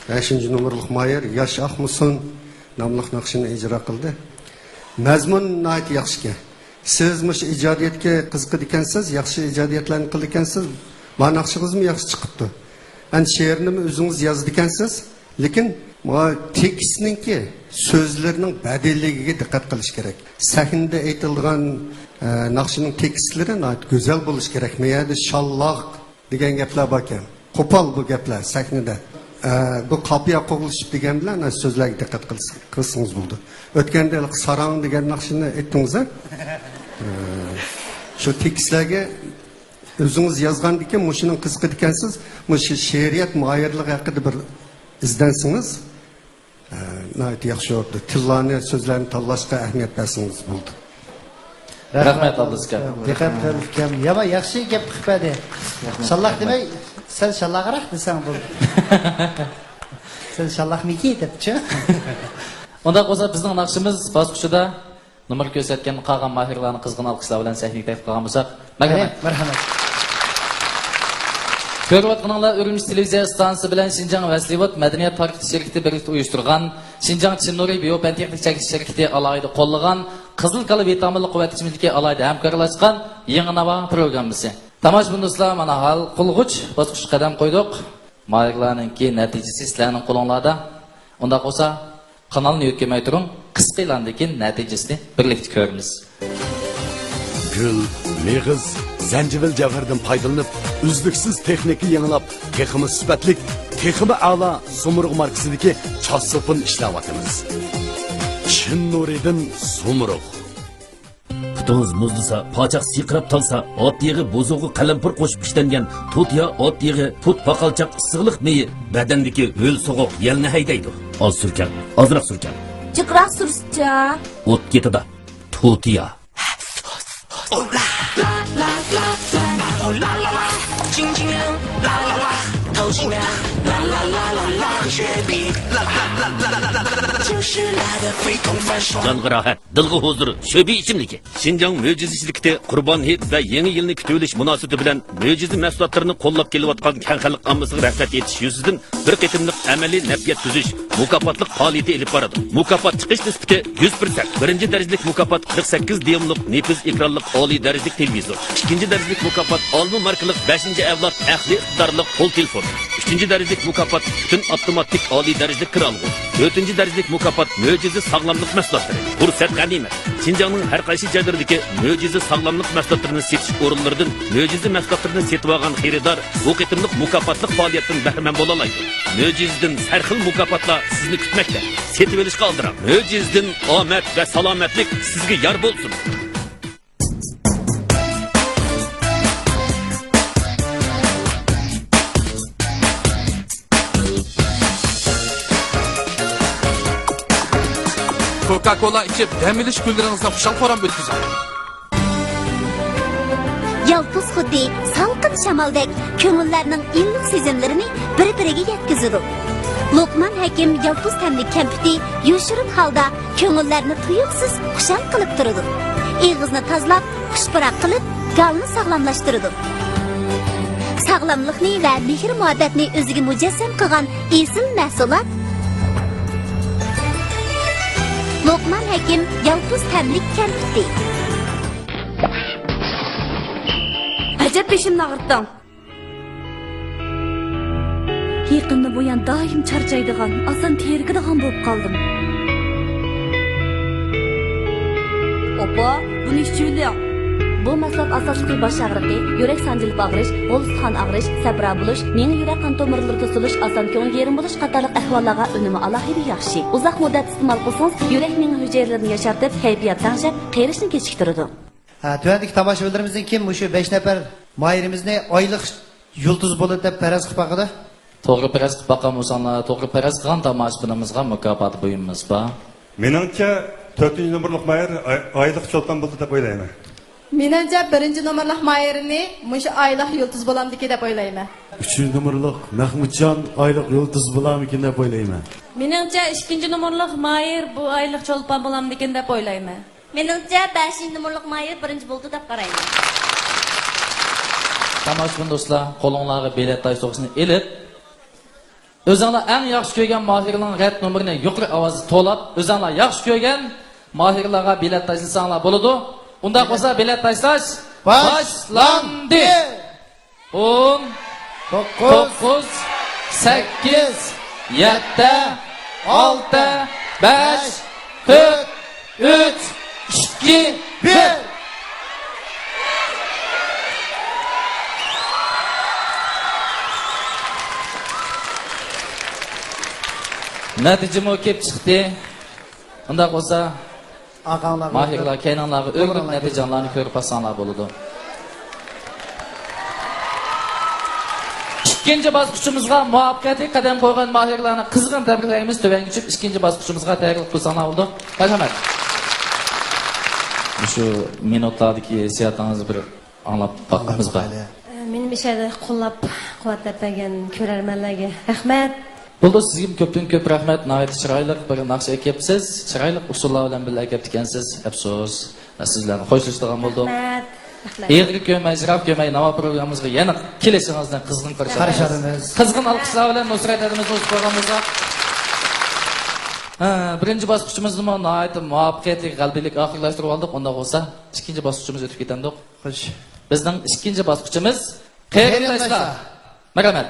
5-nomerlik Mayer Yosh Ahmuson nomli naqshini ijro qildi. Mazmun nihoyat yaxshi ekan. Siz mush ijodiyatga qiziqib ekansiz, yaxshi ijodiyatlarni qilib ekansiz. Bana nakşınız mı yaxşı çıkıptı? Yani şiirini mi özünüz yazdı ekansiz? Lekin tekstninki sözlerinin bedelligiga dikkat qilish kerak. Sahnada aytilgan naqshining tekstlari go'zal bo'lish kerak. Meyada shalloq degan gaplar bor ekan. Qo'pol bu gaplar sahnada. Bu qapiya qo'g'ilishib degan bilan so'zlarga diqqat qilsangiz bo'ldi. O'tganda sarang degan naqshini aytdingiz. Shu tekstlarga o'zingiz yozgandan keyin mushuning qiziqadi ekansiz. Mushu she'riyat muayirligi haqida bir izdansınız. Nəhayət yaxşı oldu. Tillarni, sözlərini tanlashqa ahamiyat bersangiz bo'ldi. Rahmat Abduzkam. Diqqat qilib, yama yaxshi gap qilibdi. Shalloq demay, sen shalloqroq desang bo'ldi. Sen shalloqmiki debchi. Unda bo'lsa bizning naqshimiz bosqichida nomer ko'rsatgan qolgan mahirlarni qizg'in alqishlar bilan sahnaga taklif qilgan bo'lsak, marhamat. Ko'rayotganinglar Urumchi televiziya stansiyasi bilan Şinjan Vaslivot madaniyat tarqitish shirkati birlikda uyushtirgan, Şinjan Chinuri Biopen texnik chekish shirkati alohida qo'llagan Qizil kala vitaminli quvvat ichimligi alohida hamkorlashgan yangi navo programmasi. Tomoshabin do'stlar, mana hal qilg'uch bosqich qadam qo'ydik. Mahirlarningki natijasi sizlarning qo'linglarda. Unda bo'lsa, kanalni yo'tkamay turing, qisqa e'londan natijasini birlikda ko'ramiz. Gül, meygiz, zencevil cevherden faydalanıp, üzlüksüz tekniki yanılap, teximi sübetlik, teximi ala Sumurug markasidagi ças sopun işlavatımız. Çin Nuri'den Sumurug. Putunuz muzdisa, paçaq siqirab talsa, ot yığı bozuğu qalampır qo'shib ishlangan tut ya ot yığı, tut paqalchaq issiqliq meyi badandagi ho'l soğuq yelni haydaydi. Az surkan, azroq surkan. Jiqroq sursa. O't ketida. Tut ya. Canğı rahat, dılgı huzuru, şöbi içimliki. Şinjan möcüzişilikte Qurban Hit ve yeni yılını kütüveliş münasibeti bilen möcüzi mahsulotlarını qo'llab kelayotgan keng xalq ammasiga rahmat etish yuzidan bir qitimliq amaliy nafiyat tuzish mukofotlik faoliyati elib boradi. Mukofot chiqish nisbati 100%. Birinchi darajalik mukofot 48 diyumlik nefis ekranlik oliy darajalik televizor. İkinci darajalik mukofot olma markalik 5-avlod ahli iqtidorli qo'l telefon. 3-darajalik mukofot butun avtomatik oliy darajalik kiralg'u. 4-darajalik mukofot mo'jiza sog'lomlik mahsulotlari. Fursat g'animat. Şinjanning har qaysi joylaridagi mo'jiza sog'lomlik mahsulotlarini setish o'rinlaridan mo'jiza mahsulotlarini setib olgan xaridor bu qitimliq mukofotlik faoliyatdan bahramand bo'la oladi. Mo'jizadan har xil mukofotlar sizni kutmoqda. Setib olishga oldirang. Mo'jizadan omad va salomatlik sizga yor bo'lsin. Coca-Cola içip demiliş günlerinizde kuşal koran ötküzün. Yalpız xuddi salqin shamoldek ko'ngillarning illiq sezimlarini bir-biriga yetkazadi. Luqman Hakim yalpız tamli kampiti yoshirin holda ko'ngillarni tuyuqsiz xushal qilib turadi. Ig'izni tozalab, xushbiroq qilib, galni sog'lomlashtiradi. Sog'lomlikni va mehr-muhabbatni o'ziga mujassam qilgan esil mahsulot Luqman Hakim yalpız tamli kampiti. Acab beşimni ağırtdın. Yaqinni buyan doim charchaydigan, asan tergidigan bo'lib qoldim. Opa, buni ichchilik. Bu mahsulot asosli bosh og'riqi, yurak sanjilib og'rish, qo'l-ustixon og'rish, sabra bo'lish, meni yurak qon tomirlari to'silish, asan ko'ngil yerim bo'lish qatorliq ahvollarga unumi alohida yaxshi. Uzoq muddat iste'mol qilsangiz, yurak meni hujayralarini yoshartib, kayfiyat tanshab, qerishni kechiktiradi. Tuvandagi tomoshabinlarimizdan kim shu 5 nafar mayirimizni oylik yulduz bo'ladi deb faraz qilib baqadi? To'g'ri faraz qilib baqan bo'lsanglar, to'g'ri faraz qilgan tomoshabinimizga mukofot buyumimiz bor. Meningcha 4-nomerlik mayir oylik cho'lpan bo'ldi deb o'ylayman. Meningcha 1-nomerlik mayirini mushu oylik yulduz bo'lamdiki deb o'ylayman. 3-nomerlik Mahmudjon oylik yulduz bo'lamdiki deb o'ylayman. Meningcha 2-nomerlik mayir bu oylik cho'lpan bo'lamdiki deb o'ylayman. Meningcha 5-nomerlik mayir birinchi bo'ldi deb qarayman. Tomoshabin do'stlar, qo'linglarga bilet taysoqsini elib, o'zinglar eng yaxshi ko'rgan mahirlarning rad nomerini yuqori ovozda to'lab, o'zinglar yaxshi ko'rgan mahirlarga bilet taysasanglar bo'ladi. Unda bo'lsa bilet taysash boshlandi. 10 9, 8, 7, 6, 5, 4, 3, 2, 1. Natijam o kelib chiqdi. Unda bo'lsa, mahirlar, kaynonlarga o'g'il natijalarni ko'rib olsanglar bo'ladi. İkinci bosqichimizga muvaffaqiyatli qadam qo'ygan mahirlarni qizg'in tabriklaymiz. Tövanga tushib ikkinchi bosqichimizga tayyorlik qilsanglar bo'ldi. Rahmat. Shu minutlardagi hissiyotingizni bir anglab boqamiz bor. Meni mishada qo'llab quvvatlab bergan ko'rarmanlarga rahmat. Bo'ldi, sizga ko'pdan ko'p rahmat. Nihoyat chiroyli bir naqsh ekyapsiz. Chiroyli usullar bilan birga ekyapti ekansiz. Afsus, sizlarni xo'shlashtirgan bo'ldim. Rahmat. Eğri köymey, jiraf köymey, nava programımızda yana kelesingizden kızgın karşılarımız. Kızgın alkışlar bilen Nusret edimiz o'z programımızda. Birinci bosqichimizni nihoyat muvaffaqiyatli qalblik oxirlashtirib oldik. Unda bo'lsa, ikkinchi bosqichimiz o'tib ketandik. Xo'sh. Bizning ikkinchi bosqichimiz qarindoshlar. Marhamat.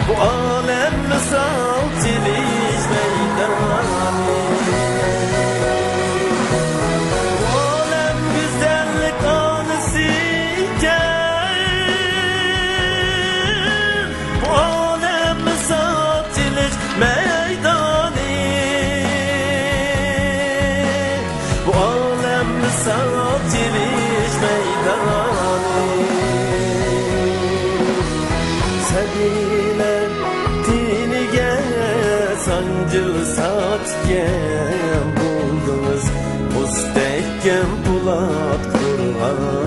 Bu alem misal çelik sağ çeviş meydanı Sebiler diniga sancılı satken buldunuz Mustahkem bulat kurbanı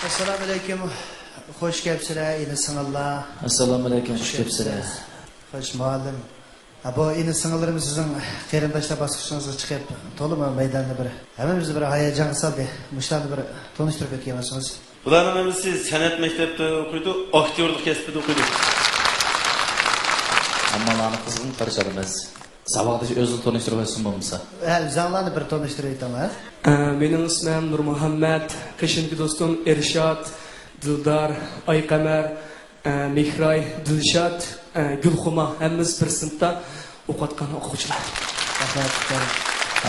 Assalamu alaikum. Hoş geldinizler. Yine sınırlar. Assalomu alaykum, xush kelibsizlar. Hoş muallim. Bu yine sınırlarımız sizin qarindoshlar bosqichinizga chiqib, to'liq maydonda bir hammamizni bir hayajon soldi. Mushlarni bir tanishtirib o'tgansiz. Bularning hammasi san'at maktabida o'qiydi, aktyorlik kasbida o'qiydi. Ammalarni qizg'in qarshilamiz. Saboqda o'zini tanishtirib o'tsin bo'lmasa. Zanglarni bir tanishtirib aytaman. Mening ismim Nur Muhammad, qishinki do'stim Ershad, Dildar, Ayqamar, Mehray, Dilshad, Gulxuma hammamiz bir sinfda o'qiyotgan o'quvchilar.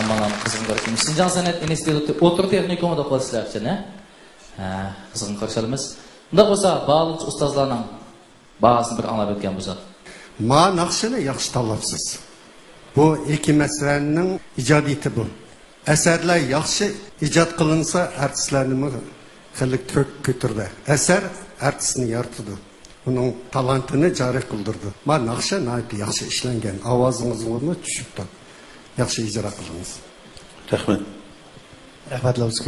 Ammalarni qizg'in qarshilamiz. Sinjon san'at instituti o'tir texnikumida o'qiyapsizlar-chi, ne? Qizg'in qarshilamiz. Unda bo'lsa, ba'zi ustozlarning bahasini bir anglab o'tgan bo'lsa. Ma naqshini yaxshi tanlabsiz. Bu iki məsələnin icadiyeti bu. Əsərlər yaxşı icad qılınsa, artistlərni xillik kök götürdü. Əsər artistini yaratıdı. Onun talantını cari qıldırdı. Ma naqşı nəhayət yaxşı işlənген. Avazınız onu düşübdü. Yaxşı icra qılınız. Rəhmət. Rəhmətli olsun.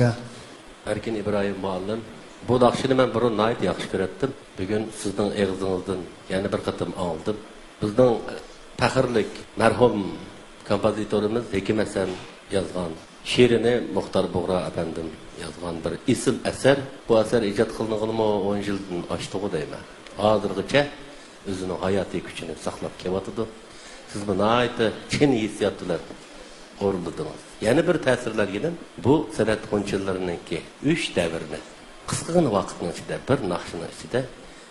Erkin İbrahim muallim. Bu naqshini men burun nəhayət yaxşı görətdim. Bugün sizin ağzınızdan yana bir qatım aldım. Bizning faxrlik marhum kompozitorimiz Hekim Hasan yazgan she'rini Muxtar Bug'ra efendim yazgan bir isim eser. Bu eser icad qilinganmi 10 yildan oshdi deyman. Hozirgacha o'zining hayotiy kuchini saqlab kelyapti. Siz bu nihoyatda chin hissiyotlar o'rnatdingiz. Yana bir ta'sirlarga bu san'at qo'nchillariniki 3 davrni qisqagina vaqtning ichida bir naqshning ichida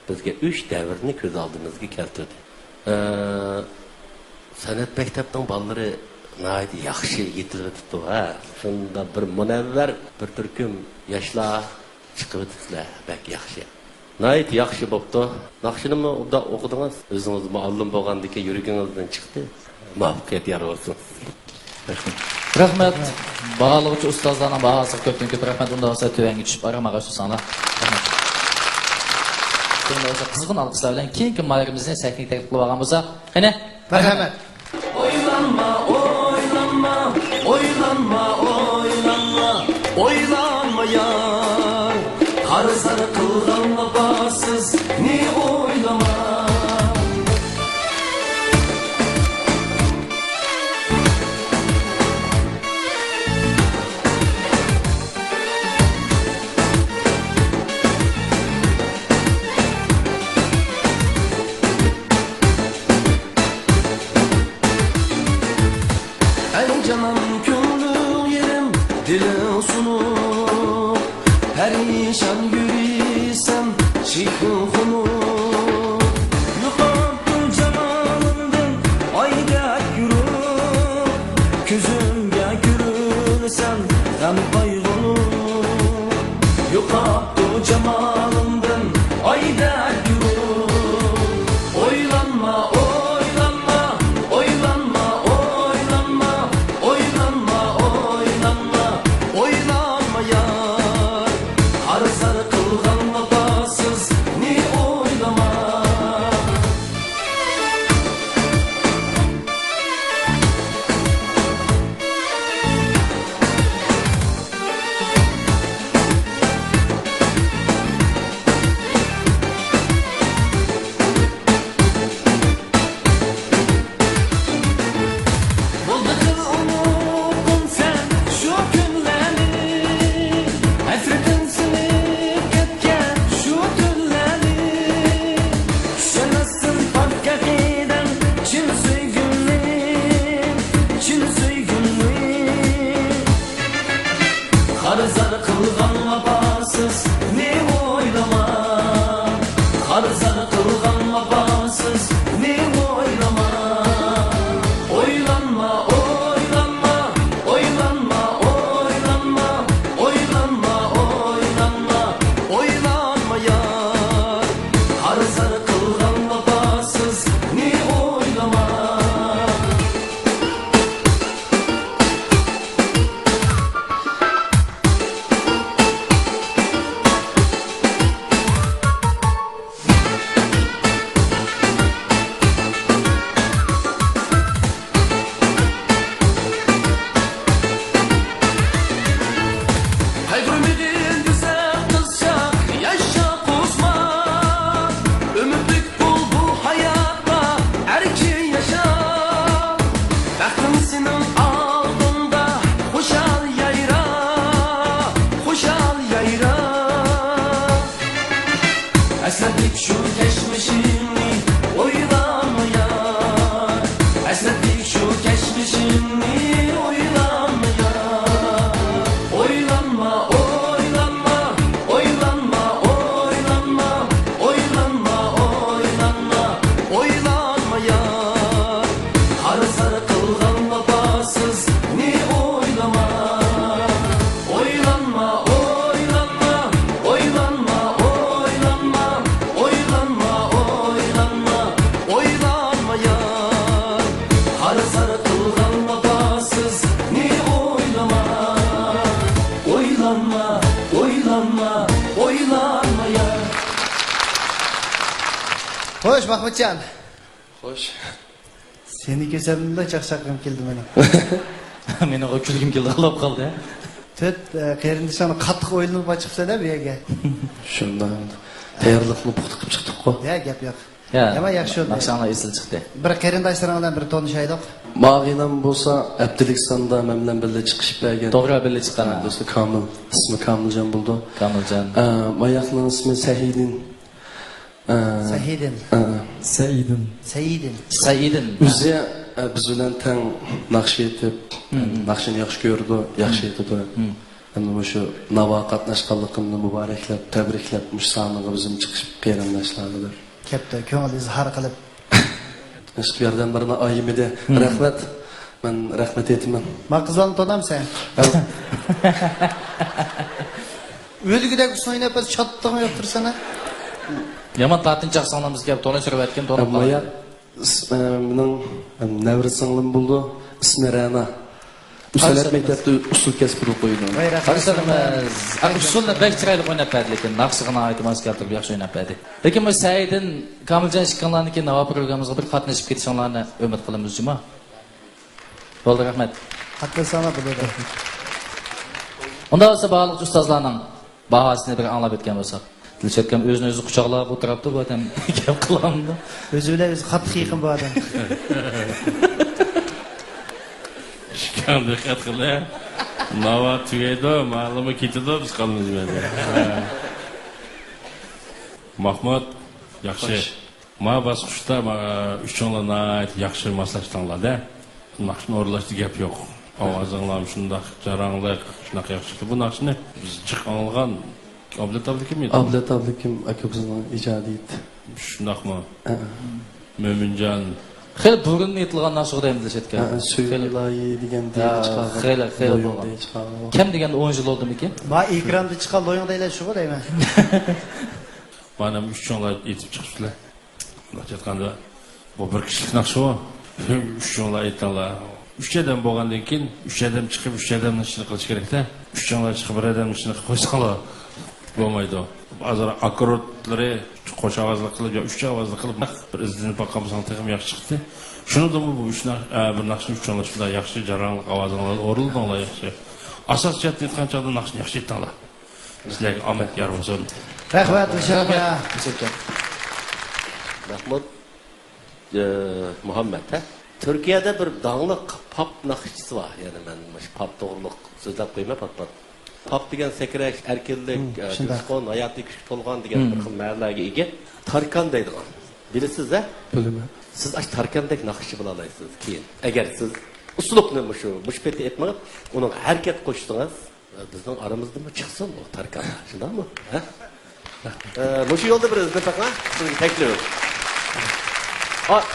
bizga 3 davrni ko'z oldimizga keltirdi. San'at maktabining bolalari nihoyat yaxshi yetilibdi ha. Shunda bir munavvar bir turkum yoshlar chiqib o'tibdilar. Bak yaxshi. Nihoyat yaxshi bo'pti. Naqshinimi unda o'qidingiz? O'zingiz muallim bo'lgandiki yuragingizdan chiqdi. Muvaffaqiyat yor bo'lsin. Rahmat. Bag'alovchi ustozlarning bahasi ko'pdan ko'p rahmat. Unda bo'lsa tuvanga tushib aramaga tursanglar. Rahmat. Shunda bo'lsa qizg'in alqishlar bilan keyingi mayirimizni sahnaga taklif qilib olgan bo'lsa, qani? Marhamat. Oylanma, oylanma, oylanma, oylanma, oylanma yar. Qarzlar qilgan vafosiz ne oylama. Canım gönlüm yerim dilin sunu perişan yürüysem çıkın konu yukarı cemalından ayda yürü gözümge gülürsen hem kaygını yukarı cemalından ayda yürü oylanma oylanma oylanma oylanma oylanma oylanma oylanma yar arzlar kılgan vafasız ne oylanma Esnetlik şu geçmişini oylama yar. Esnetlik şu geçmişini oylama yar. Oylanma, oylanma, oylanma, oylanma, oylanma, oylanma, oylanma yar. Sarı sarı kılgan vefasız ne oylama. Oylanma, oylanma, oylanma, oylanma, oylanma, oylanma, oylanma yar. Sarı sarı kılgan vefasız ne oylama. Oylanma, oylanma, oylanma yar. Hoş Mahmutcan. Hoş. Seni kesemde çakçakım keldi benim. Meni o külgüm keldi, qalab qoldi. Töt qerindişani qattiq o'ylanib chiqsa da bu yerga. Shundan tayyorlikni puxta qilib chiqdik ku. Ya gap yo'q. Ya, Nima yaxshi oldu. naqshlar esil chiqdi. Bir qarindoshlar bilan bir tanishaylik. Mağinam bo'lsa Abdulikstanda men bilan birga chiqishib bergan. To'g'ri, birga chiqqan. Do'sti Kamil, ismi Kamiljon bo'ldi. Kamiljon. Mayaqning ismi Sahidin. Sahidin. Saidin. Saidin. Saidin. O'zi biz bilan tang naqsh etib, naqshni yaxshi ko'rdi, yaxshi etdi. Endi shu navo qatnashganligimni muboraklab, tabriklab, mushsaniga bizim chiqib qarindoshlardir. Kepti, ko'ngil izhor qilib. Eski yerdan birine ayım edi. Rahmet. Ben rahmet etmem. Ma qizlarni tanamsan? O'zgidek so'ynab chatdimi yo'qtirsana? Yaman tartinchoq sonamiz kelib tanishib aytgan to'nib qoldi. Mening nevri singlim bo'ldi. Ismi Rana. Usulat maktabda usul kasb qo'ydim. Qarasamiz. Usulni bek chiroyli o'ynab berdi, lekin naqshig'ini aytmas keltirib yaxshi o'ynab berdi. Lekin bu Saidin Kamiljon chiqqanlarniki navo programmamizga bir qatnashib ketishinglarni umid qilamiz, juma. Bo'ldi, rahmat. Qatnashsana bo'ladi. Unda bo'lsa ba'zi ustozlarning bahosini bir anglab o'tgan bo'lsak. Dilshatgan o'zini o'zi quchoqlab o'tiribdi, bu ham gap qilamdi. O'zi bilan o'zi qattiq yaqin bu odam. Qanday diqqat qildi? Nava tugaydi, ma'lumi ketadi, biz qolamiz mana. Mahmud, yaxshi. Ma bosqichda uchonlarni yaxshi maslahatlanlarda. Naqshni o'rlashda gap yo'q. Ovozinglar shunday jaranglik, shunaqa yaxshi. Bu naqshni biz chiqargan Ablet ablikim miydi? Ablet ablikim akabizning ijodiydi. Shundaqmi? Mo'minjon Xeyli burun aytilgan naqshga ham dilshatgan. Söylayi degan deyib chiqargan. Xeyli bo'lgan. Kim deganda 10 yil bo'ldimi-ki? Ma ekranda chiqqan loyingdaylar shu deyman. Mana 3 jonlar yetib chiqibdilar. Bunday aytganda bu bir kishilik naqsh u. 3 jonlar aytdilar. 3 odam bo'lgandan keyin 3 odam chiqib 3 odamni ishini qilish kerak-da. 3 jonlar chiqib bir odamni ishini qilib qo'ysalar bo'lmaydi. Ba'zi akkuratlari qo'sh ovozli qilib yo 3 ovozli qilib bir izini boqqansan ham yaxshi chiqdi. Shundan bu bir naqshni 3 jonlar shunday yaxshi jarangli ovozlar o'rildilar yaxshi. Asos jihatdan aytgancha naqshni yaxshi aytdilar. Sizlarga omad yor bo'lsin. Rahmat, inshaalloh. Mahmud Muhammed ha? Türkiye'de bir dağlık pop nakışçısı var. Yani ben pop doğruluk sözlep koyma pop. Pop degen sekrek, erkinlik, düşkon, hayatı küçük olgan degen bir xil ma'nolarga ega. Tarkan deydigan. Bilasiz ha? Bilaman. Siz aş tarkandek nakışçı bo'la olasiz keyin. Agar siz uslubni mush peti etmag'ib, uning harakat qo'shsangiz, bizning aramizda chiqsin o tarkan. Shundaymi? Ha? Mush yo'lda bir izlapaqa, sizga taklif.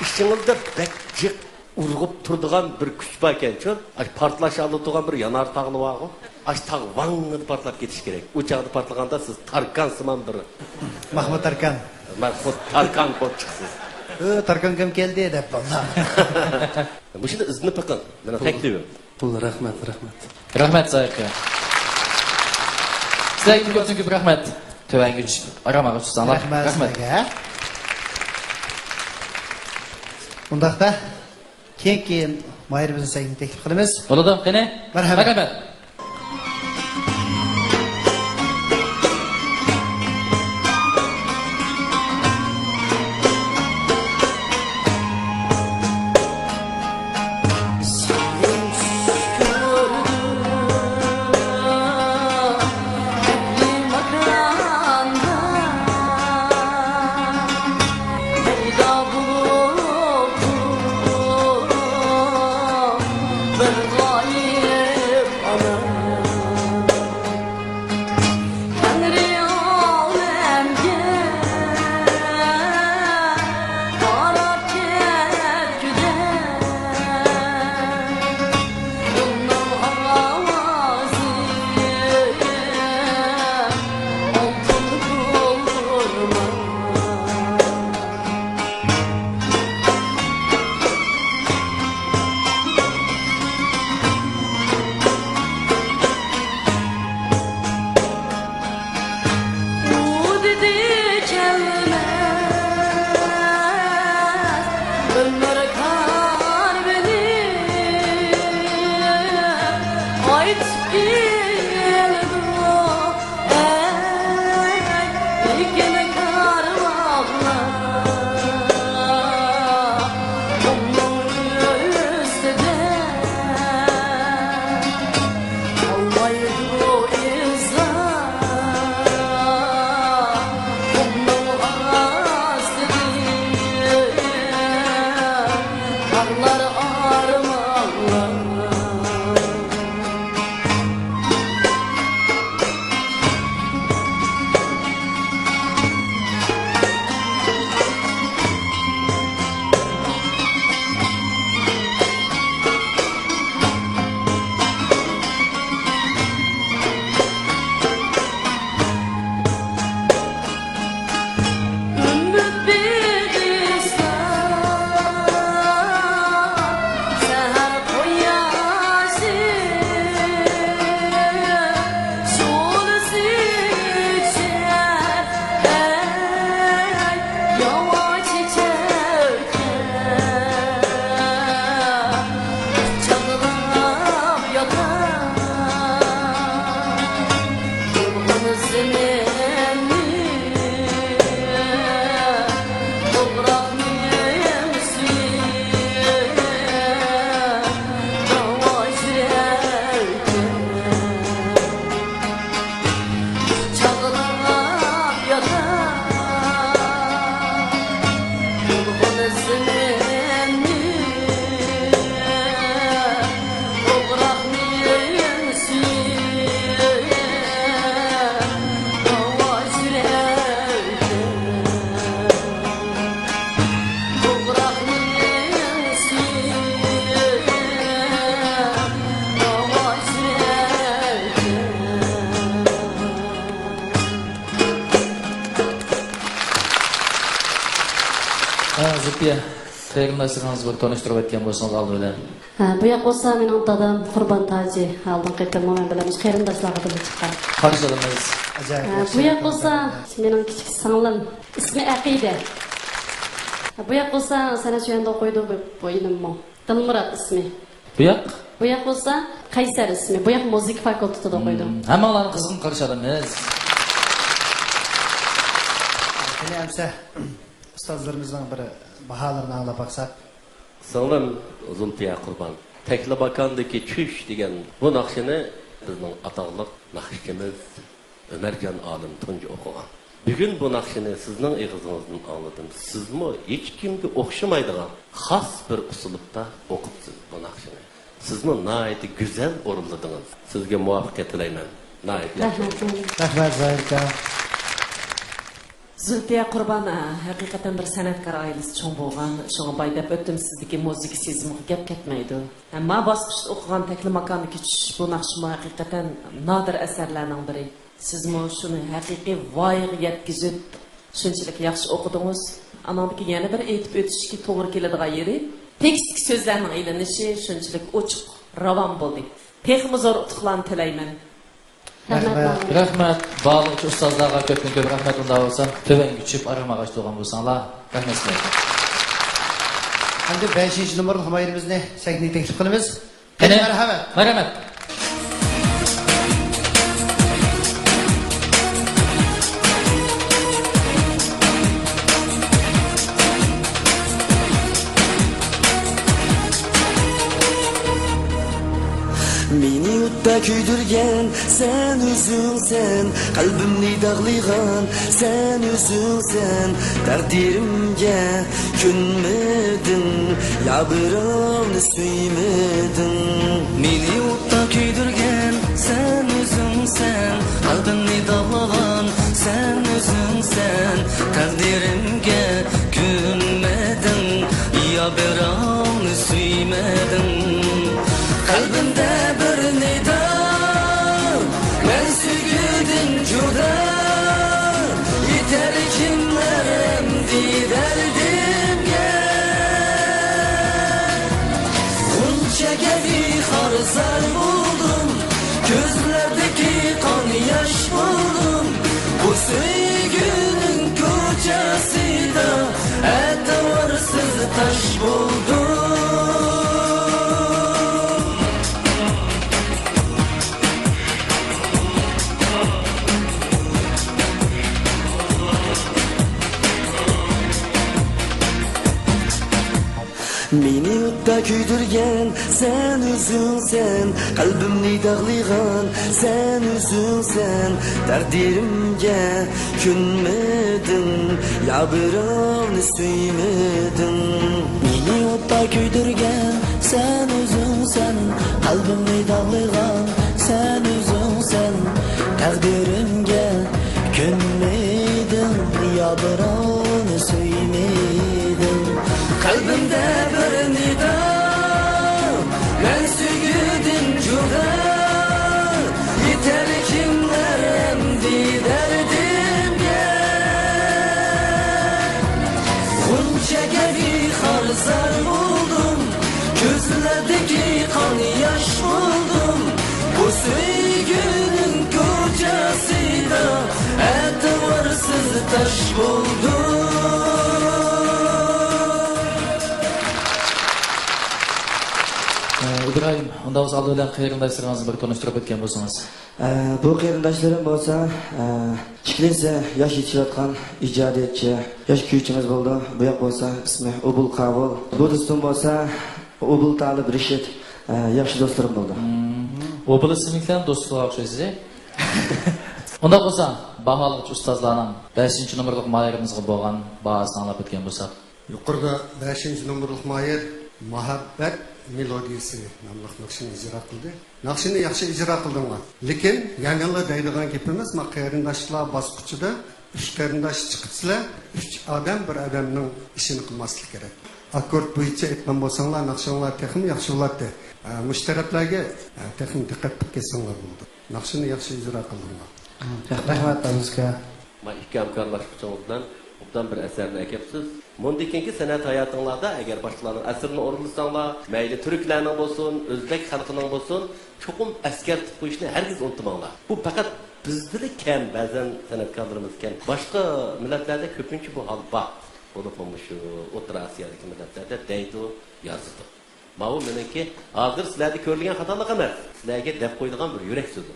İşçinizde bekcik urgup turduğun bir güç var ekan-ku. Partlash alıtığın bir yanar tağlı var o. Aş tağ vangını partlap ketiş gerek. Uçağını partlaganda siz Tarkan sıman bir. Mahmud Tarkan. Mahmud Tarkan bol çıksız. Tarkan kim geldi deb bana. Bu şimdi izni paqin. Mana taklifim. Pul rahmat. Rahmat Sayqa. Sizlarga ko'p rahmat. Tövəngüç aramağa tutsanlar. Rahmat. Undaqda keyin Mayır bizni sayın teklif qilamiz. Bo'ladi, qani? Marhamat. Zülfiye, qayrındaşlığınızı bir tanıştırıp etken bolsanız aldı bilen. Bu yak bolsa mening dadam Qurban Taji aldın qaytırma men bilan qayrındaşlarga bilib chiqqan. Tanıştırdınız. Bu yak bolsa mening kichik singlim ismi Aqida. Bu yak bolsa sana şu yanda qo'ydi bu ilimmo. Dilmurod ismi. Bu yak? Bu yak bolsa Qaysar ismi. Bu yak müzik fakültetida qo'ydi. Hammalarning qizg'in qarshilamiz. Bilemse ustazlarımızdan biri bahalarını anlap baksak. Singlim Zulfiya Qurban. Tekli Bakan'daki çüş degan bu naqshini bizning atoqliq naqshimiz Ömercan Alim Tunji o'qigan. Bugun bu naqshini sizning ig'izingizdan anladim. Sizmi hech kimga o'xshamaydigan xos bir uslubda o'qibsiz bu naqshini. Sizmi nihoyatda go'zal o'rinladingiz. Sizga muvaffaqiyat tilayman. Rahmat Zahirka. Zülfiya Qurban haqiqatan bir sanatkor ailesi cho'ng bo'lgan. Shunga baydab o'tdim sizdagi musiqa sezimi gap ketmaydi. Ammo bosqichda o'qigan Tekli Makondagi tush bu naqshmi haqiqatan nodir asarlarning biri. Sizmi shuni haqiqiy voyaga yetkazib shunchalik yaxshi o'qidingiz. Anandagi yana bir aytib o'tishga to'g'ri keladigan yeri tekstik so'zlarning aylanishi shunchalik ochiq, ravon bo'ldi. Texmi zo'r utuqlarni tilayman. Rahmat. Bağlıqçı ustazlarga köpün köp rahmet unda olsan. Töven güçüp aramagaç doğan bolsanlar. Rahmet sizlarga. Endi 5. numaralı humayirimizni sahnaga taklif qilamiz. Marhamat. Marhamat. Meni yurtda kuydirgan sen o'zingsan, qalbimni dag'ligan sen o'zingsan, taqdirimga ko'nmading, ya birovni suymeding. Meni yurtda kuydirgan sen o'zingsan, qalbimni dag'ligan sen o'zingsan, taqdirimga ko'nmading, ya birovni suymeding. Qalbimda bir nida, men suygudim juda, yeter kimlerim derdimga. Bunchaga bexarzar buldum, ko'zlardagi qon yosh buldum. Bu suyguning ko'chasida e'tiborsiz tash buldum. Meni o'tda kuydirgan sen o'zingsan, qalbimni dog'ligan sen o'zingsan. Taqdirimga ko'nmading, ya birovni suymeding. Meni o'tda kuydirgan sen o'zingsan, qalbimni dog'ligan sen o'zingsan. Taqdirimga ko'nmading, ya birovni suymeding. Kalbimde bir nida, ben sügüdün juda. Yeter kimler emdi derdimge. Gunca gibi harzar buldum, gözlerdeki kan yaş buldum. Bu sevginin kocasıyla etibarsız taş buldum. İbrahim, onda o'z oldi bilan qarindoshlarimizni bir tanishtirib o'tgan bo'lsangiz. Bu qarindoshlarim bo'lsa, ishkilinsa yosh yetishayotgan ijodiyatchi, yosh kuychimiz bo'ldi. Bu yoq bo'lsa, ismi Ubul Qabul. Bu do'stim bo'lsa, Ubul Talib Rishid. Yaxshi do'stlarim bo'ldi. Ubul ismingizdan do'stlikqa o'xshaysiz. Unda bo'lsa, baholovchi ustozlarning 5-nomerlik mayerimizga bo'lgan bahosini anglab o'tgan bo'lsak. Yuqorida 5-nomerlik mayer Muhabbat melodiyasi nomli naqshini ijro qildi. Naqshini yaxshi ijro qildinglar. Lekin yangilar deydigan gapimiz, ma qarindoshlar bosqichida 3 qarindosh chiqibsizlar, 3 odam bir odamning ishini qilmaslik kerak. Akkord bo'yicha aytgan bo'lsanglar, naqshinglar texnik yaxshi bo'ladi. Mushtaraflarga texnik diqqat qilsanglar bo'ldi. Naqshini yaxshi ijro qildinglar. Rahmat sizga. Ma ikki hamkorlashuvchilardan obdan bir asarni akapsiz. Mundikinki san'at hayotinglarda agar boshqalarning asrini o'rinlasanglar, mayli turklarning bo'lsin, o'zbek xalqining bo'lsin, cho'qim askartib qo'yishni hargiz unutmanglar. Bu faqat bizda kam, ba'zan san'atkorlarimiz kam. Boshqa millatlarda ko'pincha bu hol bor. Bo'lib shu O'rta Osiyodagi millatlarda deydi, yozdi. Ma'lum meniki hozir sizlarda ko'rilgan xatolik emas. Sizlarga deb qo'yilgan bir yurak so'zi.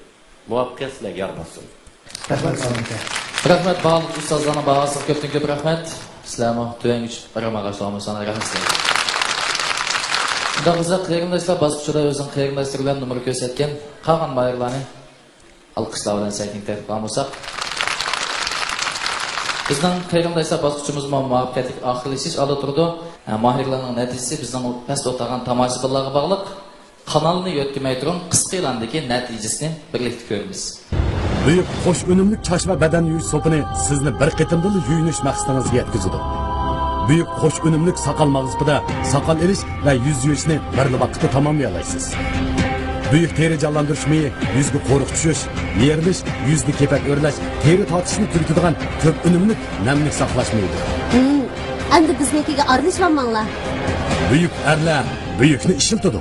Muvaffaqiyat sizlarga yor bo'lsin. Rahmat bog'liq ustozlarning bahosiga ko'p rahmat. Sizlarni tuvangich baramag'ashlarimiz sana rahmat sizlarga. Unda biza qarindoshlar bosqichida o'zining qarindoshlari bilan nomer ko'rsatgan qolgan bayirlarni alqishlar bilan sayting tarif qilmoqsak. Bizning qarindoshlar bosqichimiz muvaffaqiyatli oxirlashish oldi turdi. Mahirlarning natijasi bizning past o'tagan tomoshabinlarga bog'liq. Kanalni yo'tmay turib, qisqa e'londagi natijasini birlikda ko'ramiz. Büyük hoş önümlük çaş ve beden yuyish sopini sizni bir qitimdili yuyinish maqsadingizga yetkazadi. Büyük hoş önümlük sakal mag'zubida sakal erish ve yüz yuyishni bir vaqtda tamomlay olasiz. Büyük teri canlandirish meyi, yuzga qo'riq tushish, yerilish, yuzni kepak o'rlash, teri tortishni turitadigan ko'p önümlük namlik saqlash meydi. Endi biznikiga aralashmanglar. Büyük erlar büyükni ishiltadi.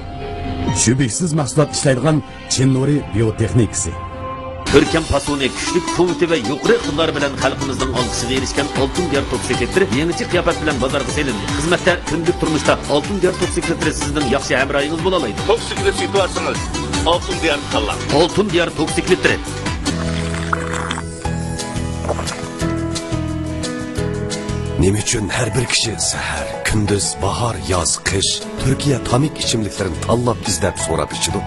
Shubhasiz mahsulot ishlaydigan Chinnuri biotexnikasi. Görkem pasoni, güçlük kuvveti ve yuqori iqtidor bilan xalqimizning olqishiga erishgan oltin diyar toksikletleri yangicha qiyofat bilan bozorga selindi. Xizmatda kunlik turmushda oltin diyar toksikletleri sizning yaxshi hamrohingiz bo'la oladi. Toksiklet yutarsanız oltin diyar tanlang. Oltin diyar toksikletleri. Nima uchun har bir kishi sahar, kunduz, bahor, yoz, qish Turkiya tamik ichimliklarini tanlab izlab so'rab ichidi.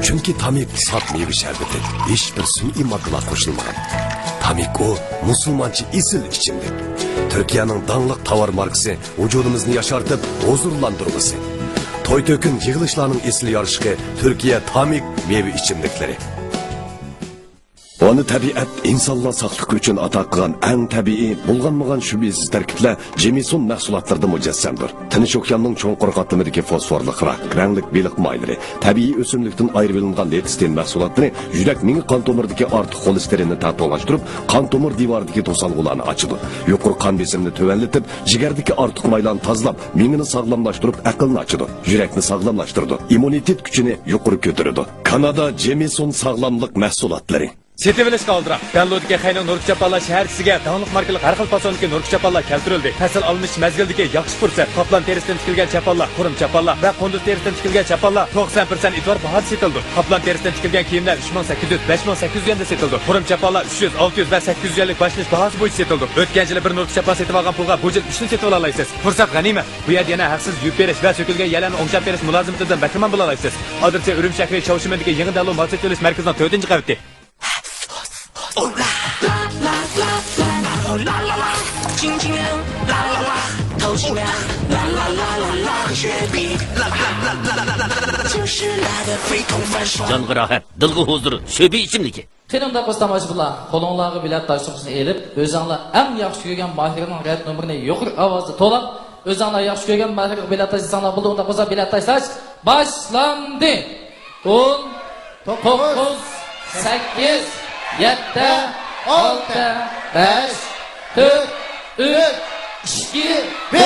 Chunki tamik saf meva sharbati hech bir sun'iy moddalar qo'shilmagan. Tamik o musulmoncha isil ichimlik. Turkiyaning dangliq tovar markasi vujudimizni yashartib, huzurlantirg'isi. To'y to'kin yig'ilishlarning esli yorishqi Turkiya tamik meva ichimliklari. Onu tabiat insonlar saqligi uchun ato qilgan eng tabiiy, bulg'anmagan shubhasiz tarkiblar Jemisun mahsulotlarida mujassamdir. Tinch okeanning cho'nqur qatlamidagi fosforli rak, ranglik beliq moylari, tabiiy o'simlikdan ayirib olingan letstin mahsulotlari yurakning qon tomiridagi ortiq xolesterinni tartiblantirib, qon tomir devoridagi to'salg'ularni ochadi. Yuqori qon besimini tuvanlatib, jigardagi ortiq maylarni tozalab, miyani sog'lomlashtirib, aqlni ochadi. Yurakni sog'lomlashtiradi. Immunitet kuchini yuqori ko'taradi. Kanada Jemisun sog'lomlik mahsulotlari Setivilish qaldiroq. Bellodagi Xayning Nurk Chapallar shaharchisiga davomli markali har xil fasondagi Nurk Chapallar keltirildi. Fasl almish mazgildagi yaxshi fursat. Qoplan terisidan tikilgan chapallar, qurum chapallar va qunduz terisidan tikilgan chapallar 90% e'tibor bahada setildi. Qoplan terisidan tikilgan kiyimlar 3800, 5800 yanda setildi. Qurum chapallar 300, 600 va 800 yillik boshlanish bahasi bo'yicha setildi. O'tgan yili bir Nurk Chapal setib olgan pulga bu yil 3 ni setib olasiz. Fursat g'animat. Bu yerda yana haqsiz yub berish va so'kilgan yalarni o'ngchab berish mulozimatidan bahramand bo'la olasiz. Adreси Urum shahri Shovshimandagi yangi davlat mahsulot olish markazining 4-qavatida. Canğı rahat, dılgı huzur, şöbi içimdeki. Qenimda qo'stamashbular, qo'linglarga bilet tashliqni elib, o'zinglar eng yaxshi ko'rgan mahirning rad nomerini yuqori ovozda to'lab, o'zinglar yaxshi ko'rgan mahirga bilet tashlasanlar bo'ldi, unda qo'sa bilet tashlash boshlandi. 10 9 8 7 6 5 4 3 2 1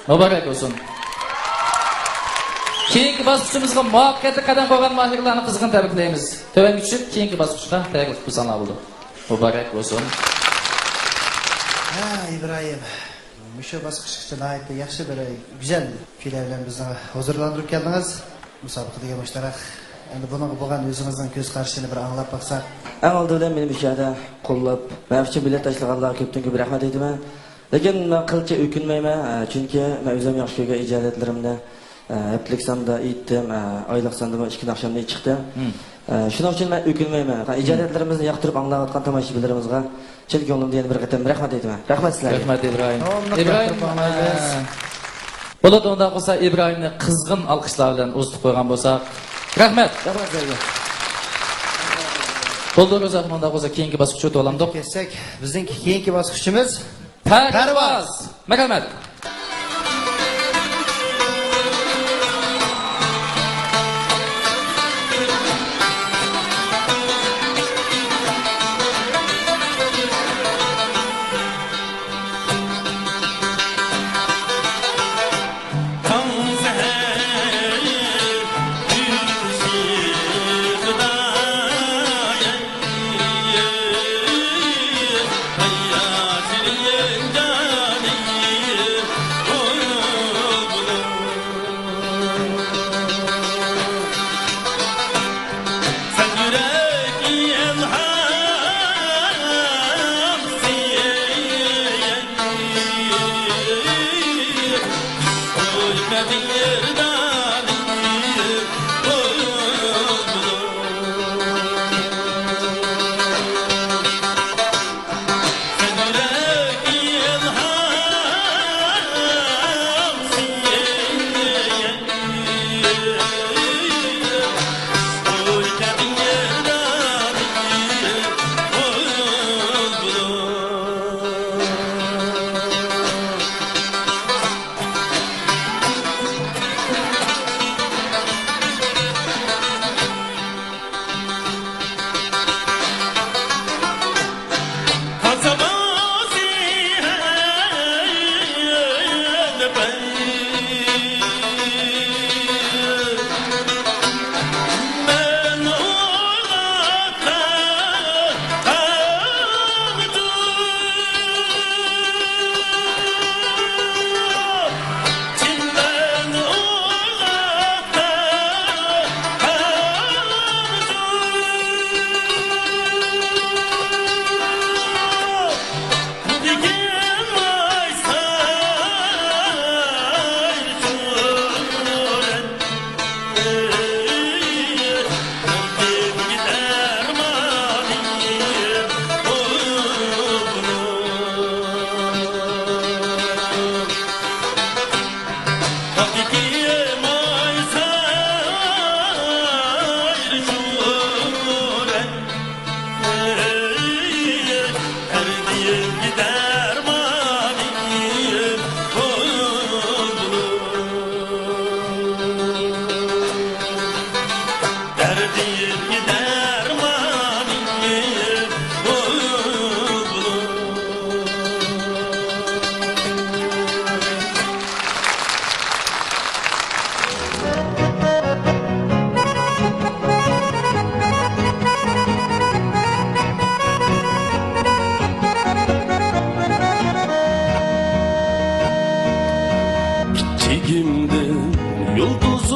Mübarek olsun. Keyingi bosqichimizga muvaffaqiyatli qadam qo'ygan mahirlarni qizg'in tabriklaymiz. Tövanga tushib, keyingi bosqichga tayyorlik qilsanlar bo'ldi. Mübarek olsun. Ha, İbrahim. Şu bosqichga nihoyatda yaxshi bir güzel kuylar bilan bizni huzurlantirib keldingiz. Musobaqaga mushtarak. Endi buning bo'lgan o'zingizning ko'z qarashini bir anglab baqsak. Eng oldindan meni ishada qo'llab, men uchun bilet tashlaganlarga ko'pdan ko'p rahmat aytaman. Lekin men qilcha o'kinmayman, chunki men o'zim yaxshi ko'rgan ijodiyatlarimda haftalik sonda aytdim, oylik sonda 2 naqshamda chiqdi. Shuning uchun men o'kinmayman. Ijodiyatlarimizni yoqtirib anglayotgan tomoshabinlarimizga chin ko'nglimdan yana bir qatam rahmat aytaman. Rahmat sizlarga. Rahmat İbrahim. İbrahim bo'ladi, unda qolsa İbrahimni qizg'in alqishlar bilan o'zitib qo'ygan bo'lsak, rahmat. Rahmat sizlarga. Bo'ldi, o'zim unda qolsa keyingi bosqichga o'tib olamdik. Kelsak, bizning keyingi bosqichimiz Parvoz. Marhamat.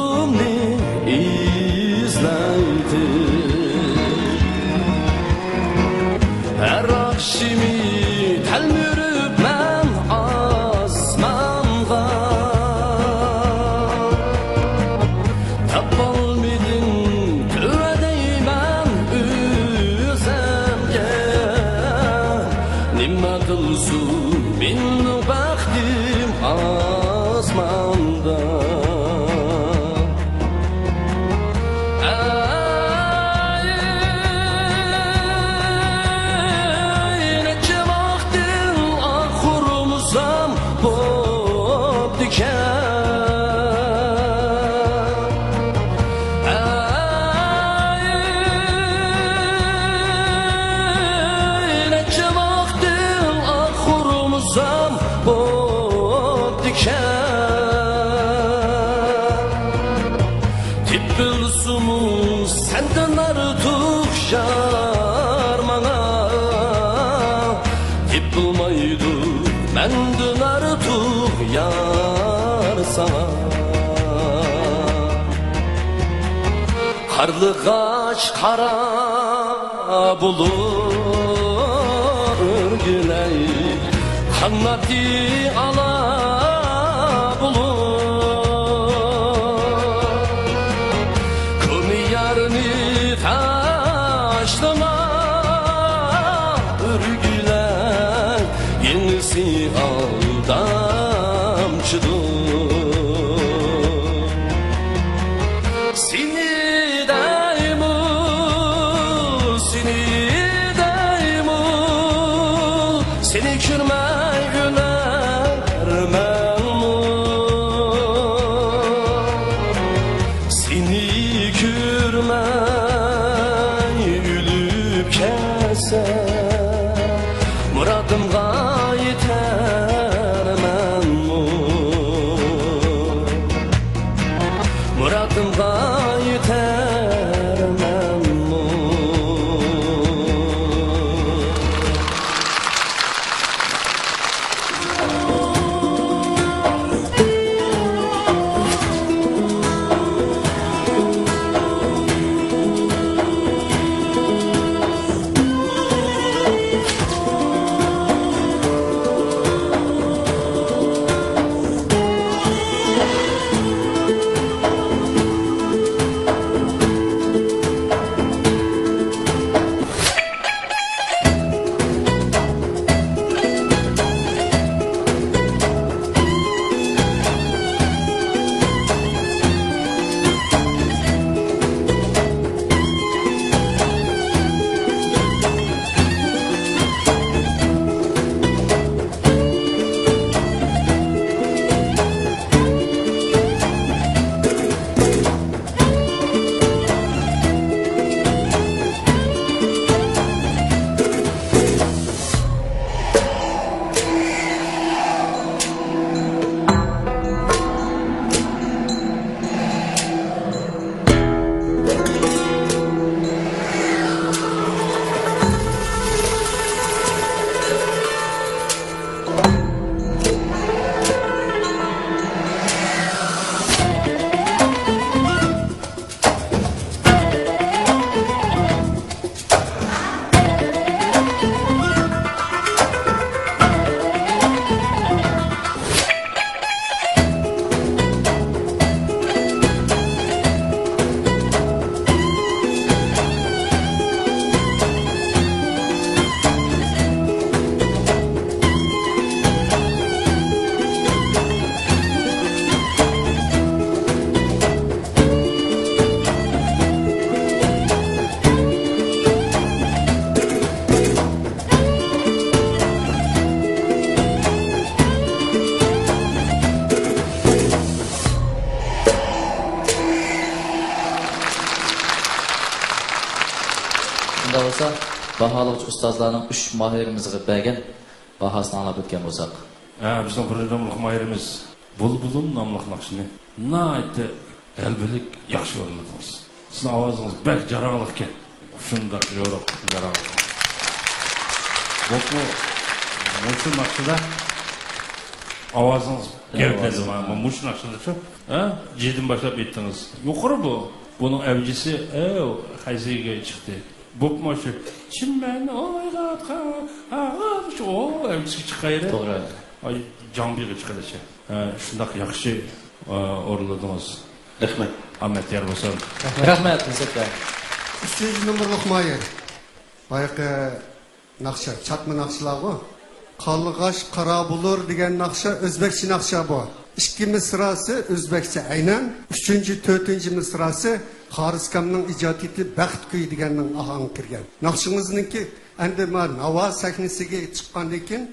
yolumni izlaydi her akşimi telmürüp ben asmanga tapalmidin tövdeymen üzemge nima qilsun mening baxtim asmanda senden artık şarmana Tipilmaydı menden artık yar sana Karlı kaç kara bulur örgüley Kanatı ala bulur taşlama örgüler yenisi aldamçıdır seni daymu seni kürmey gülermem seni kürmey muradımga yetermen muradımga yetermen Shunda bo'lsa, baholovchi ustozlarning 3 mohirimizga bergan bahosini anglab o'tgan bo'lsak. Bizning programmalik mohirimiz Bulbulum nomli naqshini nihoyatda qalbilik yaxshi o'rnatdingiz. Sizning ovozingiz bak jarog'liq ekan. Shundoq yo'roq jarog'liq. Bu naqshida Avazınız gevkledi bana. Muşun aşırı çok. Cidden başlayıp ettiniz. Yukarı bu. Bunun evcisi Hayzi'ye çıktı. Bokma şu. Çimmen oyga şu o evcisi çıkaydı. Doğru. Ay Canbi'ye çıkadı. Şundak yakışı orladınız. Rahmet. Ahmet Yarbasan. Rahmet Müzekler. 3. numurluq Mayır. Bayaqı naqsha, çatma naqshlar bu. Qallıqaş qara bulur degan naqsha O'zbekcha naqsha bu. 2 misrasi O'zbekcha aynan, 3, 4 misrasi Xariskamning ijodiyati Baxt kuyi deganning ahang kirgan. Naqshimizningki endi men navo sahnasiga chiqqandan keyin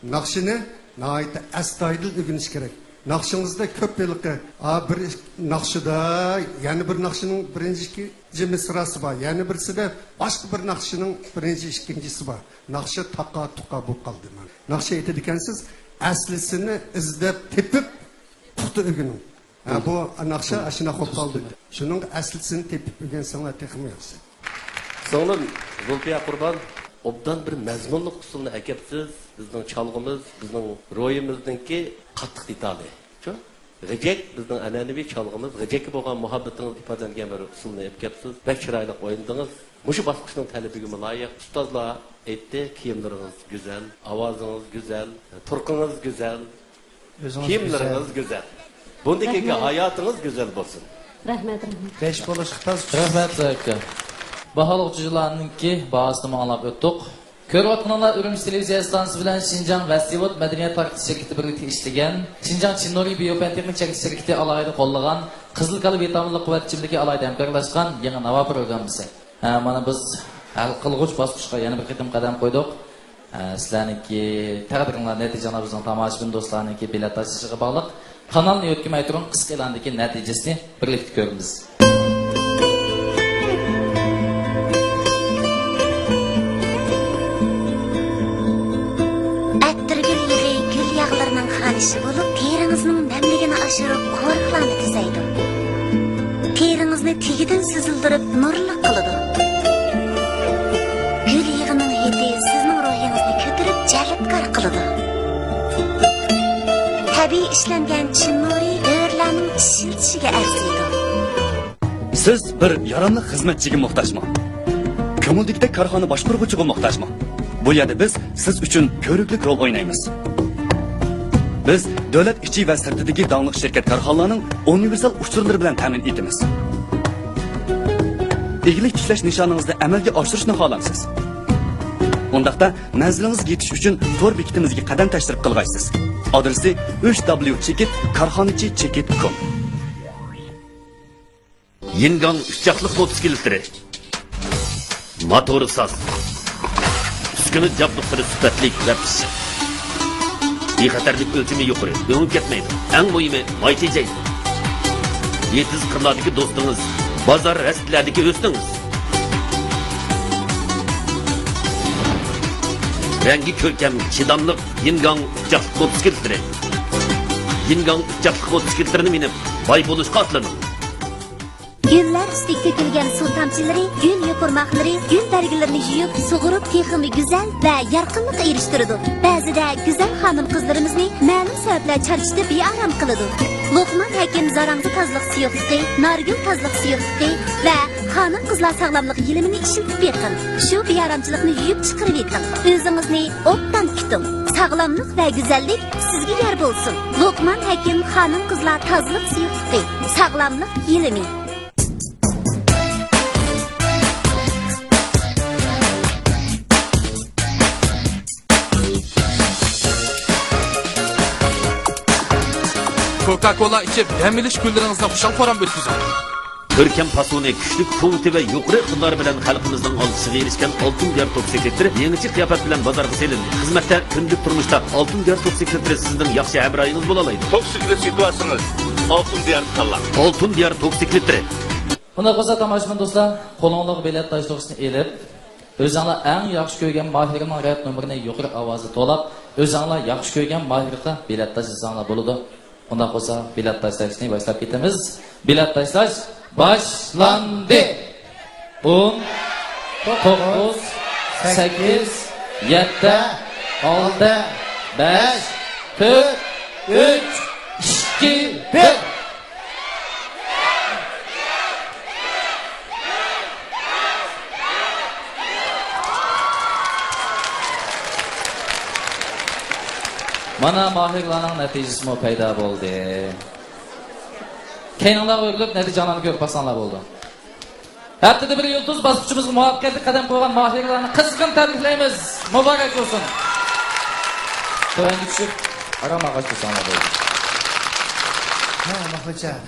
naqshini nihoyat astoydil o'rganish kerak. Naqshingizda ko'p yilqi bir naqshida yana bir naqshining birinchi misrasi bor, yana birisida boshqa bir naqshining birinchi ikkinchisi bor. Naqsha taqa tuqa bo'lib qoldi. Naqsha aytadigansiz aslisini izlab tepib puxta o'rganing. Bu naqsha ashuna bo'lib qoldi. Shuning aslisini tepib o'rgansanglar texmaysiz. Sonra Zulfiya Qurban obdan bir mazmunluq usulni akabsiz, bizning çalg'imiz, bizning ro'yimizningki qattiq detali. Shu g'ijak bizning an'anaviy çalg'imiz, g'ijak bo'lgan muhabbatingiz ifodalangan bir usulni akabsiz, bak chiroyli o'yindingiz. Mushu bosqichning talabiga muloyiq ustozlar aytdi, kiyimlaringiz go'zal, ovozingiz go'zal, turqingiz go'zal, kiyimlaringiz go'zal. Bundagi hayotingiz go'zal bo'lsin. Rahmat. 5 bo'lish xitas. Rahmat aka. Baholovchilarninki bahasini anglab o'tdik. Ko'rayotganlar Urumchi televiziya stansiyasi bilan Xinjiang Vastivot madaniyat partiyasi shirkati birlikda ishlagan, Xinjiang Chinori biopentexnik shirkati alohida qo'llagan, Qizil kali vitaminli quvvat ichimligi alohida hamkorlashgan yangi navo programmasi. Mana biz hal qilg'uch bosqichga yana bir qitim qadam qo'ydik. Sizlarniki taqdiringlar natijalar bizning tomoshabin do'stlarniki bilet tashishiga bog'liq. Kanalni yo'tkamay turib qisqa e'londagi natijasini birlikda ko'ramiz. Xanishi bo'lib, teringizning namligini oshirib, qo'riqlarni tuzaydi. Teringizni tegidan sizildirib, nurli qiladi. Gul yig'ining hidi sizning ruhingizni ko'tarib, jalbkor qiladi. Tabiiy ishlangan chinnuri dörlarning ishiltishiga arziydi. Siz bir yaramli xizmatchiga muhtojmi? Ko'ngildagidek korxona boshqaruvchiga muhtojmi? Bu yerda biz siz uchun ko'rikli rol o'ynaymiz. Biz davlat ichi va sirtidagi davlat shirkat korxonalarining universal uchurlari bilan ta'min etamiz. Eglik tishlash nishoningizni amalga oshirishni xohlamsiz. Undaqda manzilingizga yetish uchun to'r bekitimizga qadam tashrif qilg'aysiz. Adresi 3W-Chekit korxonachi.chekit.com. Yingang uchoqliq motosikletlari. Motori soz. Uskuni jabduqlari sifatli va pishiq. Bexatarlik ölçümü yukarı, dönüp ketmeydi. En mühimi maytiyeceydi. Yetiz kırlardaki dostunuz, bazar restlerdeki üstünüz. Rengi körkem, çidamlık, Yingang uçaklık motosikletleri. Yingang uçaklık motosikletlerini minip, bay buluşqa atlanın. Güllar üstü kökülgen su tamçıları, gül yokurmakları, gül dergilerini yuyup, soğurup teximi güzel ve yarkınlık eriştirdi. Bazıda güzel hanım kızlarımızı ma'lum sebepler çalıştı bir aram kılıdı. Lokman Hakim zarangı tazlık suyuqlığı, nargül tazlık suyuqlığı ve hanım kızlar sağlamlık yilimini işiltip yakın. Şu bir aramçılıkını yuyup çıkarıp ettim. Özünüzni optan kütüm. Sağlamlık ve güzellik sizge yer bulsun. Lokman Hakim hanım kızlar tazlık suyuqlığı, sağlamlık yilimi. Coca-Cola içip dam ilish kunlaringizni xushal qo'ram o'tkazing. Ko'rkam pasoni, kuchli quvvati va yuqori iqtidori bilan xalqimizning oldisiga erishgan oltin diyor motosikletlari yangicha qiyofat bilan bozorga selindi. Xizmatda kunlik turmushda oltin diyor motosikletlari sizning yaxshi hamrohingiz bo'la oladi. Motosiklet situasyonunuz oltin diyor tanlang. Oltin diyor motosikletlari. Bunda bo'lsa tomoshabin do'stlar, qo'lingizga bilet tashlashni elib, o'zingizlar eng yaxshi ko'rgan mahirning rad nomerini yuqori ovozda to'lab, o'zingizlar yaxshi ko'rgan mahirga bilet tashlashinglar bo'ladi. Bunda bo'lsa bilet tashlashni boshlab ketamiz. Bilet tashlash başlandı. 10, 9, 8, 7, 6, 5, 4, 3, 2, 1. Mana mahirlarning natijasi mo paydo bo'ldi. Keyinlar o'rgilib natijani ko'rib baxsanlar bo'ldi. Haftada bir yulduz bosqichimizga muvaffaqiyatli qadam qo'ygan mahirlarni qizg'in tabriklaymiz. Muborak bo'lsin. To'yinga tushib, aram ağaçta sanlar bo'ldi. Ha, Mahmudjon.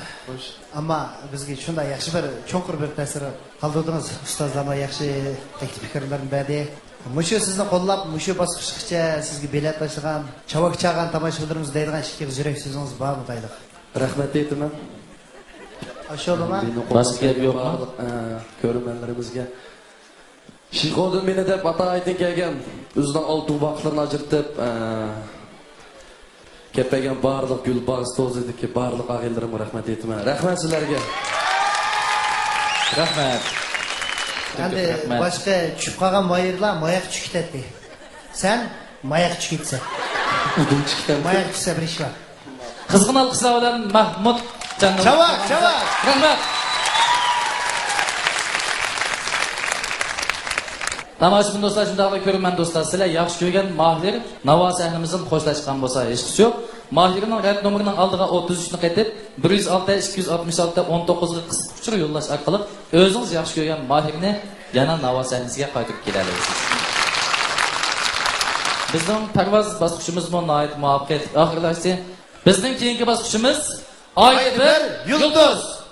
Ammo bizga shunday yaxshi bir cho'nqur bir ta'sir qoldirdingiz. Ustozlarga yaxshi taklif fikrlarni berdi. Mushu sizni qo'llab, mushu bosqichgacha sizga bilet tashlagan, chavak chaqan tomoshabinlarimiz deydigan ishga yurak so'zingiz bormi deydi. Rahmat aytaman. Aşağıdama. Başka bir yok mu? Ko'rmanlarimizga. Shiqodin meni deb ataytin kelgan, o'zidan oltin vaqtlarni ajratib, kepagan barliq Gulbag'is to'zidagi barliq og'aylarimga rahmat aytaman. Rahmat sizlarga. Rahmat. Endi boshqa tushib qolgan moyirlar moyoq chukitadi. Sen moyoq chukitsan. Udum chukitsan. Moyoq chuksa bir ish bor. Qizg'in alqishlar bilan Mahmud Chavak. Rahmat. Tomoshabin do'stlar, shundaqla ko'rman do'stlar, sizlar yaxshi ko'rgan Mahir Navo sahnimizdan xo'shlashgan bo'lsa, hech qisi yo'q. Mahirning rad nomerining oldiga 33 ni qaytib, 106 266 19 ga qisqa uchur yo'llash orqali o'zingiz yaxshi ko'rgan Mahirni yana Navo sahnasiga qaytib kelasiz. Bizning parvoz bosqichimiz nihoyat muvaffaqiyat oxirlashdi. Bizning keyingi bosqichimiz Ay bir yulduz.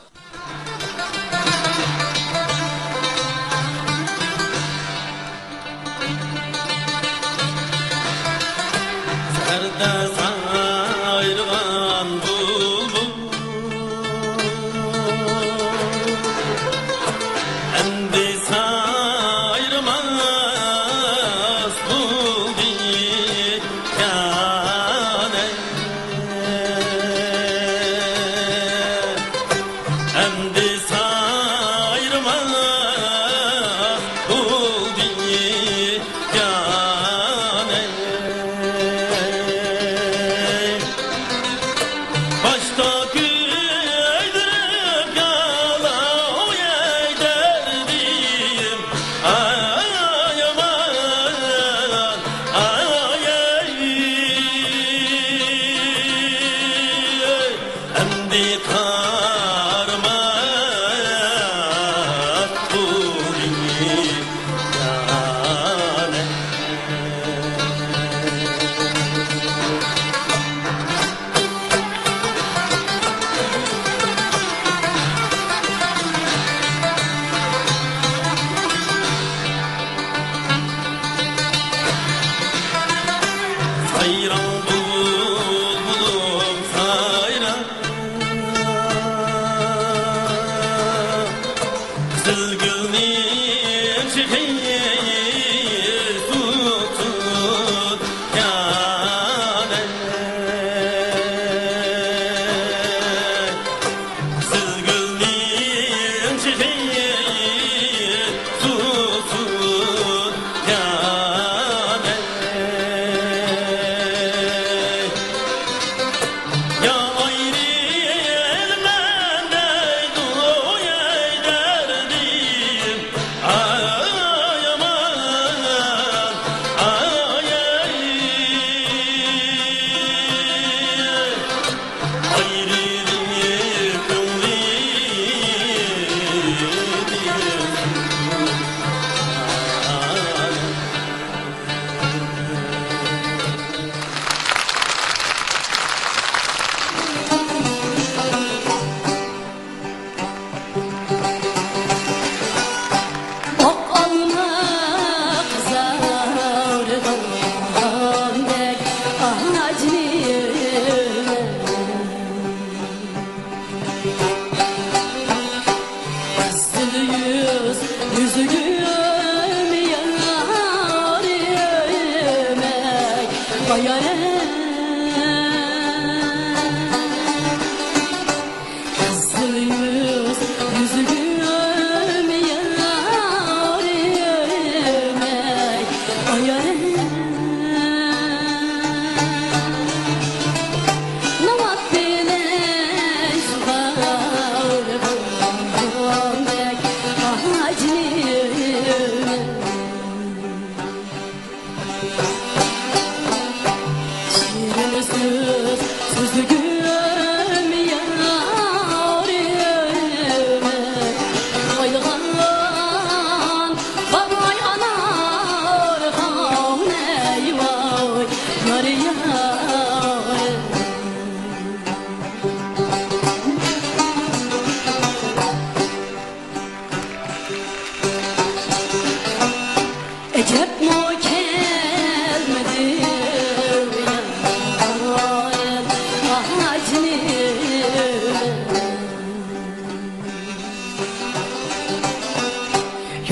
Yüz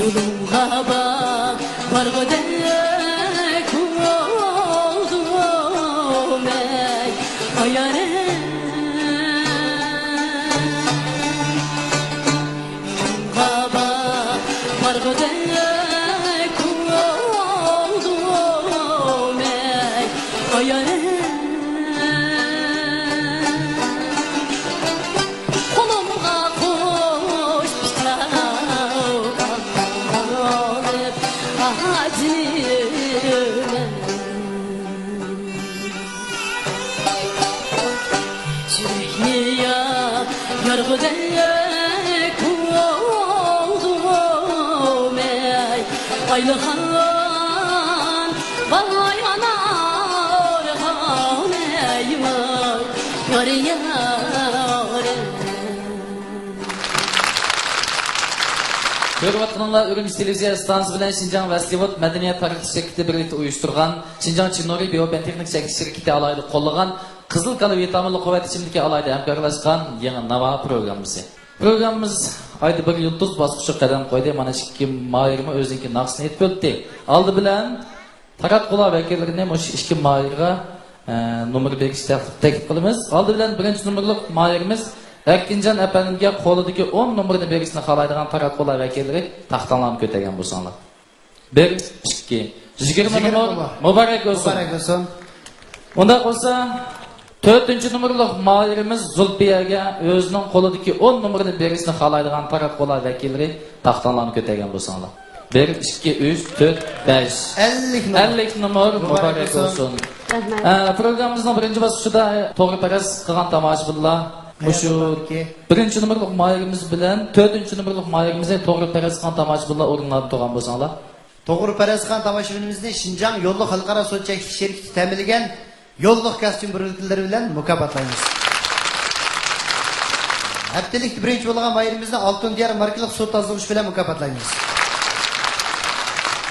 yolumga bak bargıdek oldum ey ayare yolumga bak bargıdek oldum ey ayare Yargıdek oldum ey Aylıhan vay anarhan ey Yare yare Hürmetli Ürümçi Televizyon Stansı bilen Şinjan Vestivot Medeniyet Tarih Şirketi birlikte uyuşturgan, Şinjan Çinori Biyopen Teknik Şirketi alaydı kollagan, Kızıl Kalı Vitaminli Kuvvet içimdeki alaydı hemkarlaşkan yeni Nava programımızı. Programımız ayda bir yıldız basqışı qadam qoydu. Mana ikki mayırma özünki naqsını etip öldü. Aldı bilen Tarat Qola vekillerini muş ikki mayırga numara berishni taklif qilamiz. Aldı bilen birinchi numurluq mayırımız Erkincan efendimge qo'lidagi 10 numarani berishni xohlaydigan Tarat Qola vakillari taxtalanib ko'targan bo'lsanglar. 1 2 20 numar muborak bo'lsin. Muborak bo'lsin. Unda qolsa 4 numurluq mayirimiz Zulfiyaga o'zining qo'lidagi 10 numarani berishni xohlaydigan Tarat Qola vakillari taxtalanib ko'targan bo'lsanglar. 1 2 3 4 5 50 numar muborak bo'lsin. Programımızın birinci bosqichida to'g'ri paraz qilgan tomoshabinlar Şu birinchi numurluq mayirimiz bilan 4 numurluq mayirimizni to'g'ri paraz qilgan tomoshabinlar o'rinlab turgan bo'lsanglar. To'g'ri paraz qilgan tomoshabinimizni Şinjan Yo'lliq xalqaro so'tchilik sherikti ta'minlagan Yo'lliq kostyum birliklari bilan mukofotlaymiz. Haftalik birinchi bo'lgan mayirimizni Oltin Diyar markalik suv tozalash bilan mukofotlaymiz.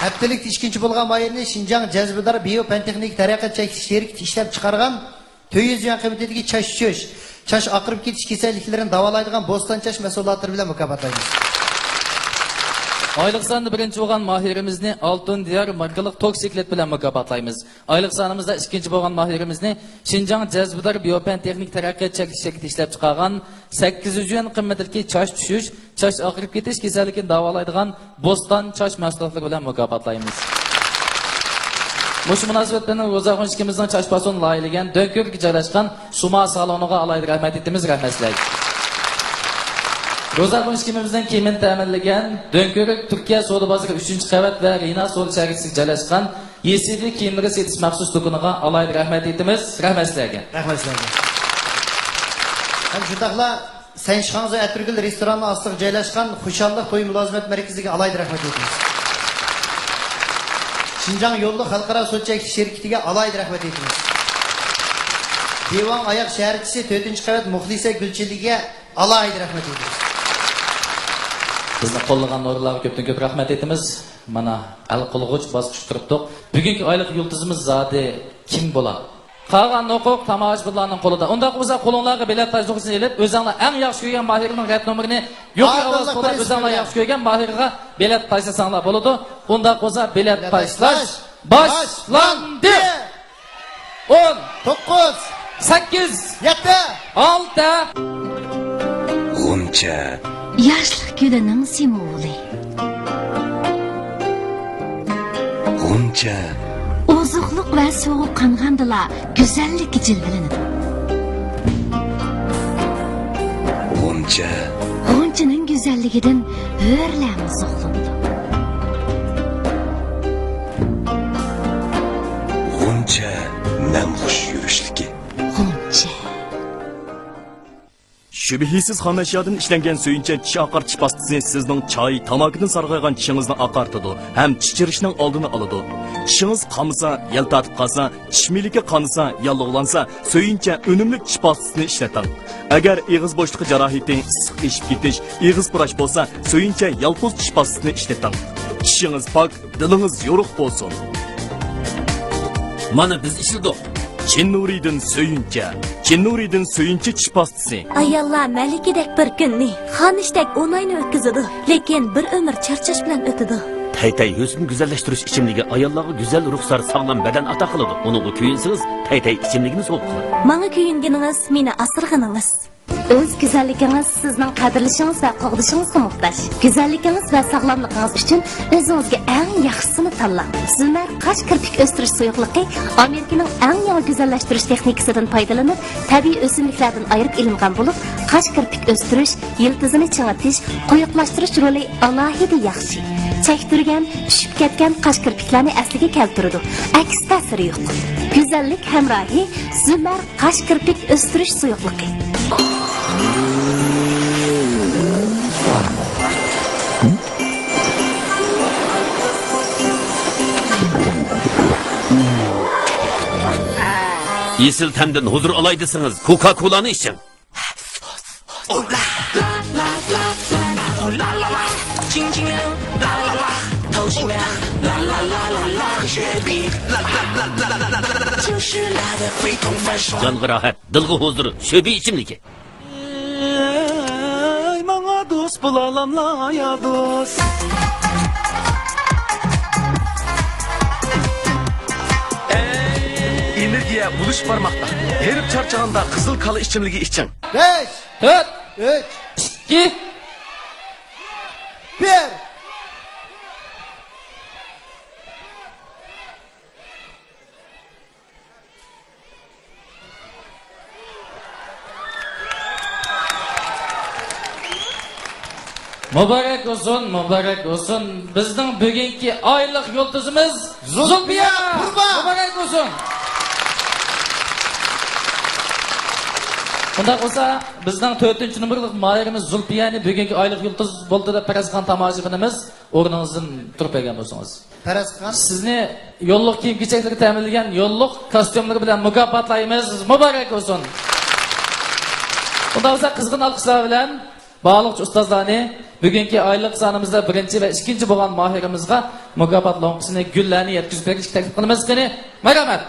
Haftalik ikkinchi bo'lgan mayirni Şinjan Jazbidor Biyo-Pantexnik taraqqiyot sherikti ishlab chiqargan 400 yuan qiymatidagi chash oqirib ketish kasalliklarini davolaydigan Bo'ston chash mahsulotlari bilan mukofotlaymiz. Aylık sanı birinci olan mahirimizni Altın Diyar markalık toksiklet bilen mukofotlaymiz. Aylık sanımızda ikinci olan mahirimizni Şinjan Jazbidor Biyopen Teknik taraqqiyot şirketi ishlab chiqargan 800 yuan qiymatidagi chash tushish, chash oqirib ketish kasalligini davolaydigan Bo'ston chash mahsulotlari bilan mukofotlaymiz. Mush munosabat bilan Ro'za Xonishkimizning chash pason loyilagan Dönkökga joylashgan Suma saloniga alayda rahmat etamiz, rahmatlar. Ro'za Xonishkimizning kiyimini ta'minlagan Dönkök Turkiya savdo bozori 3-qavat va Rina savdo shaharchasiga joylashgan YCD kiyimlari setish maxsus do'koniga alayda rahmat etamiz, rahmatlarga. Rahmatlarga. Ham shundaqla Sanshxanzo Atirgul restorani ostiga joylashgan Xushalliq to'y mulozimat markaziga alayda rahmat etamiz. Şinjan Yo'lliq xalqaro so'tchilik sheriktiga alayda rahmat etamiz. Devon oyoq shaharchisi 4-qavat Muxlisa Gulchiliga alayda rahmat etamiz. Bizni qo'llagan o'rinlarga ko'pdan ko'p rahmat etamiz. Mana al qilg'uch bosqich turibdik. Bugungi oylik yulduzimiz zodi kim bo'ladi? Qolgan huquq tomoshabinlarning qo'lida. Unda bo'lsa qo'linglarga bilet tajribasini elib, o'zinglar eng yaxshi ko'rgan mahirning ret nomerini yo'q ovoz qo'yib, o'zinglar yaxshi ko'rgan mahirga bilet tajlasanglar bo'ladi. Unda bo'lsa bilet tajlash boshlandi. 10 9 8 7 6 G'uncha Yoshlik gulining simvoli. G'uncha Ozuqliq va sovuqqongandilar go'zallik jilvilanadi. G'unchaning go'zalligidan hurlarimiz oqlanadi. G'uncha namxush yurishligi. G'uncha Şübihisiz xam eşyadan işlengen söyünçe çiş aqartış pastası sizning çay, tamakidan sargaygan çişingizni aqartıdı, hem çiçirishning oldini alıdı. Çişiniz qamısa, yel tatib qalsa, çiş miliki qanısa, yallıqlansa, söyünçe önümlük çiş pastasını işletin. Agar ig'iz bo'shliqi jarohati, issiq eshib ketish, ig'iz purash bo'lsa, söyünçe yalpuz çiş pastasını işletin. Çişiniz pak, dilingiz yo'ruq bo'lsin. Mana biz ishildik. Chinnuriydan Söyünçe. Chinnuriydan Söyünçe çiş pastası. Ayollar malikidek bir kunni, xonishdak o'ynayni o'tkazadi, lekin bir umr charchash bilan o'tadi. Taytay husn güzelleştirish ichimligi ayollarga go'zal ruhsar sog'lom badan ato qiladi. Uning kuyinsiz Taytay ichimligini so'q qiladi. Manga kuyinganingiz, meni asirganingiz. O'z go'zalligingiz sizning qadrlashingiz va qo'g'dishingizga muhtoj. Go'zalligingiz va sog'lomligingiz uchun o'zingizga eng yaxshisini tanlang. Zumar qosh kirpik o'stirish suyuqligi Amerikaning eng yangi go'zallashtirish texnikasidan foydalanib, tabiiy o'simliklardan ayirib ilingan bo'lib, qosh kirpik o'stirish, yiltizini chingitish, quyuqlashtirish roli alohida yaxshi. Chektirgan, tushib ketgan qosh kirpiklarni asliga keltiradi. Aks ta'siri yo'q. Go'zallik hamrohi Zumar qosh kirpik o'stirish suyuqligi. Yesil tamdan huzur olaydısınız. Coca-Cola'nı için. Canı rahat, dılgı huzuru, şöbi içimdeki. Ey bana dost bulalım ya dost. Energiya buluş barmoqda. Herib charchaganda qizil kali ichimligi iching. 5 4 3 2 1 Mübarek olsun, mübarek olsun. Bizning bugungi oylik yulduzimiz Zulfiya. Mübarek olsun. Bunda olsa bizning 4-numurlik mayirimiz Zulfiyani bugungi oylik yulduz bo'ldi deb Parazxon tomoshabinimiz o'rningizdan turib bergan bo'lsangiz. Parazxon sizni yo'lliq kiyim-kechaklarga ta'minlangan yo'lliq kostyumlar bilan mukofotlaymiz. Mübarek olsun. Bunda olsa qizg'in alqishlar bilan Bağlıqçı ustazlarni bugungi oylik sonimizda 1 va 2 bo'lgan mahirimizga mukofot lompasini gullarni yetkazib berishga taklif qilamiz. Qani, marhamat.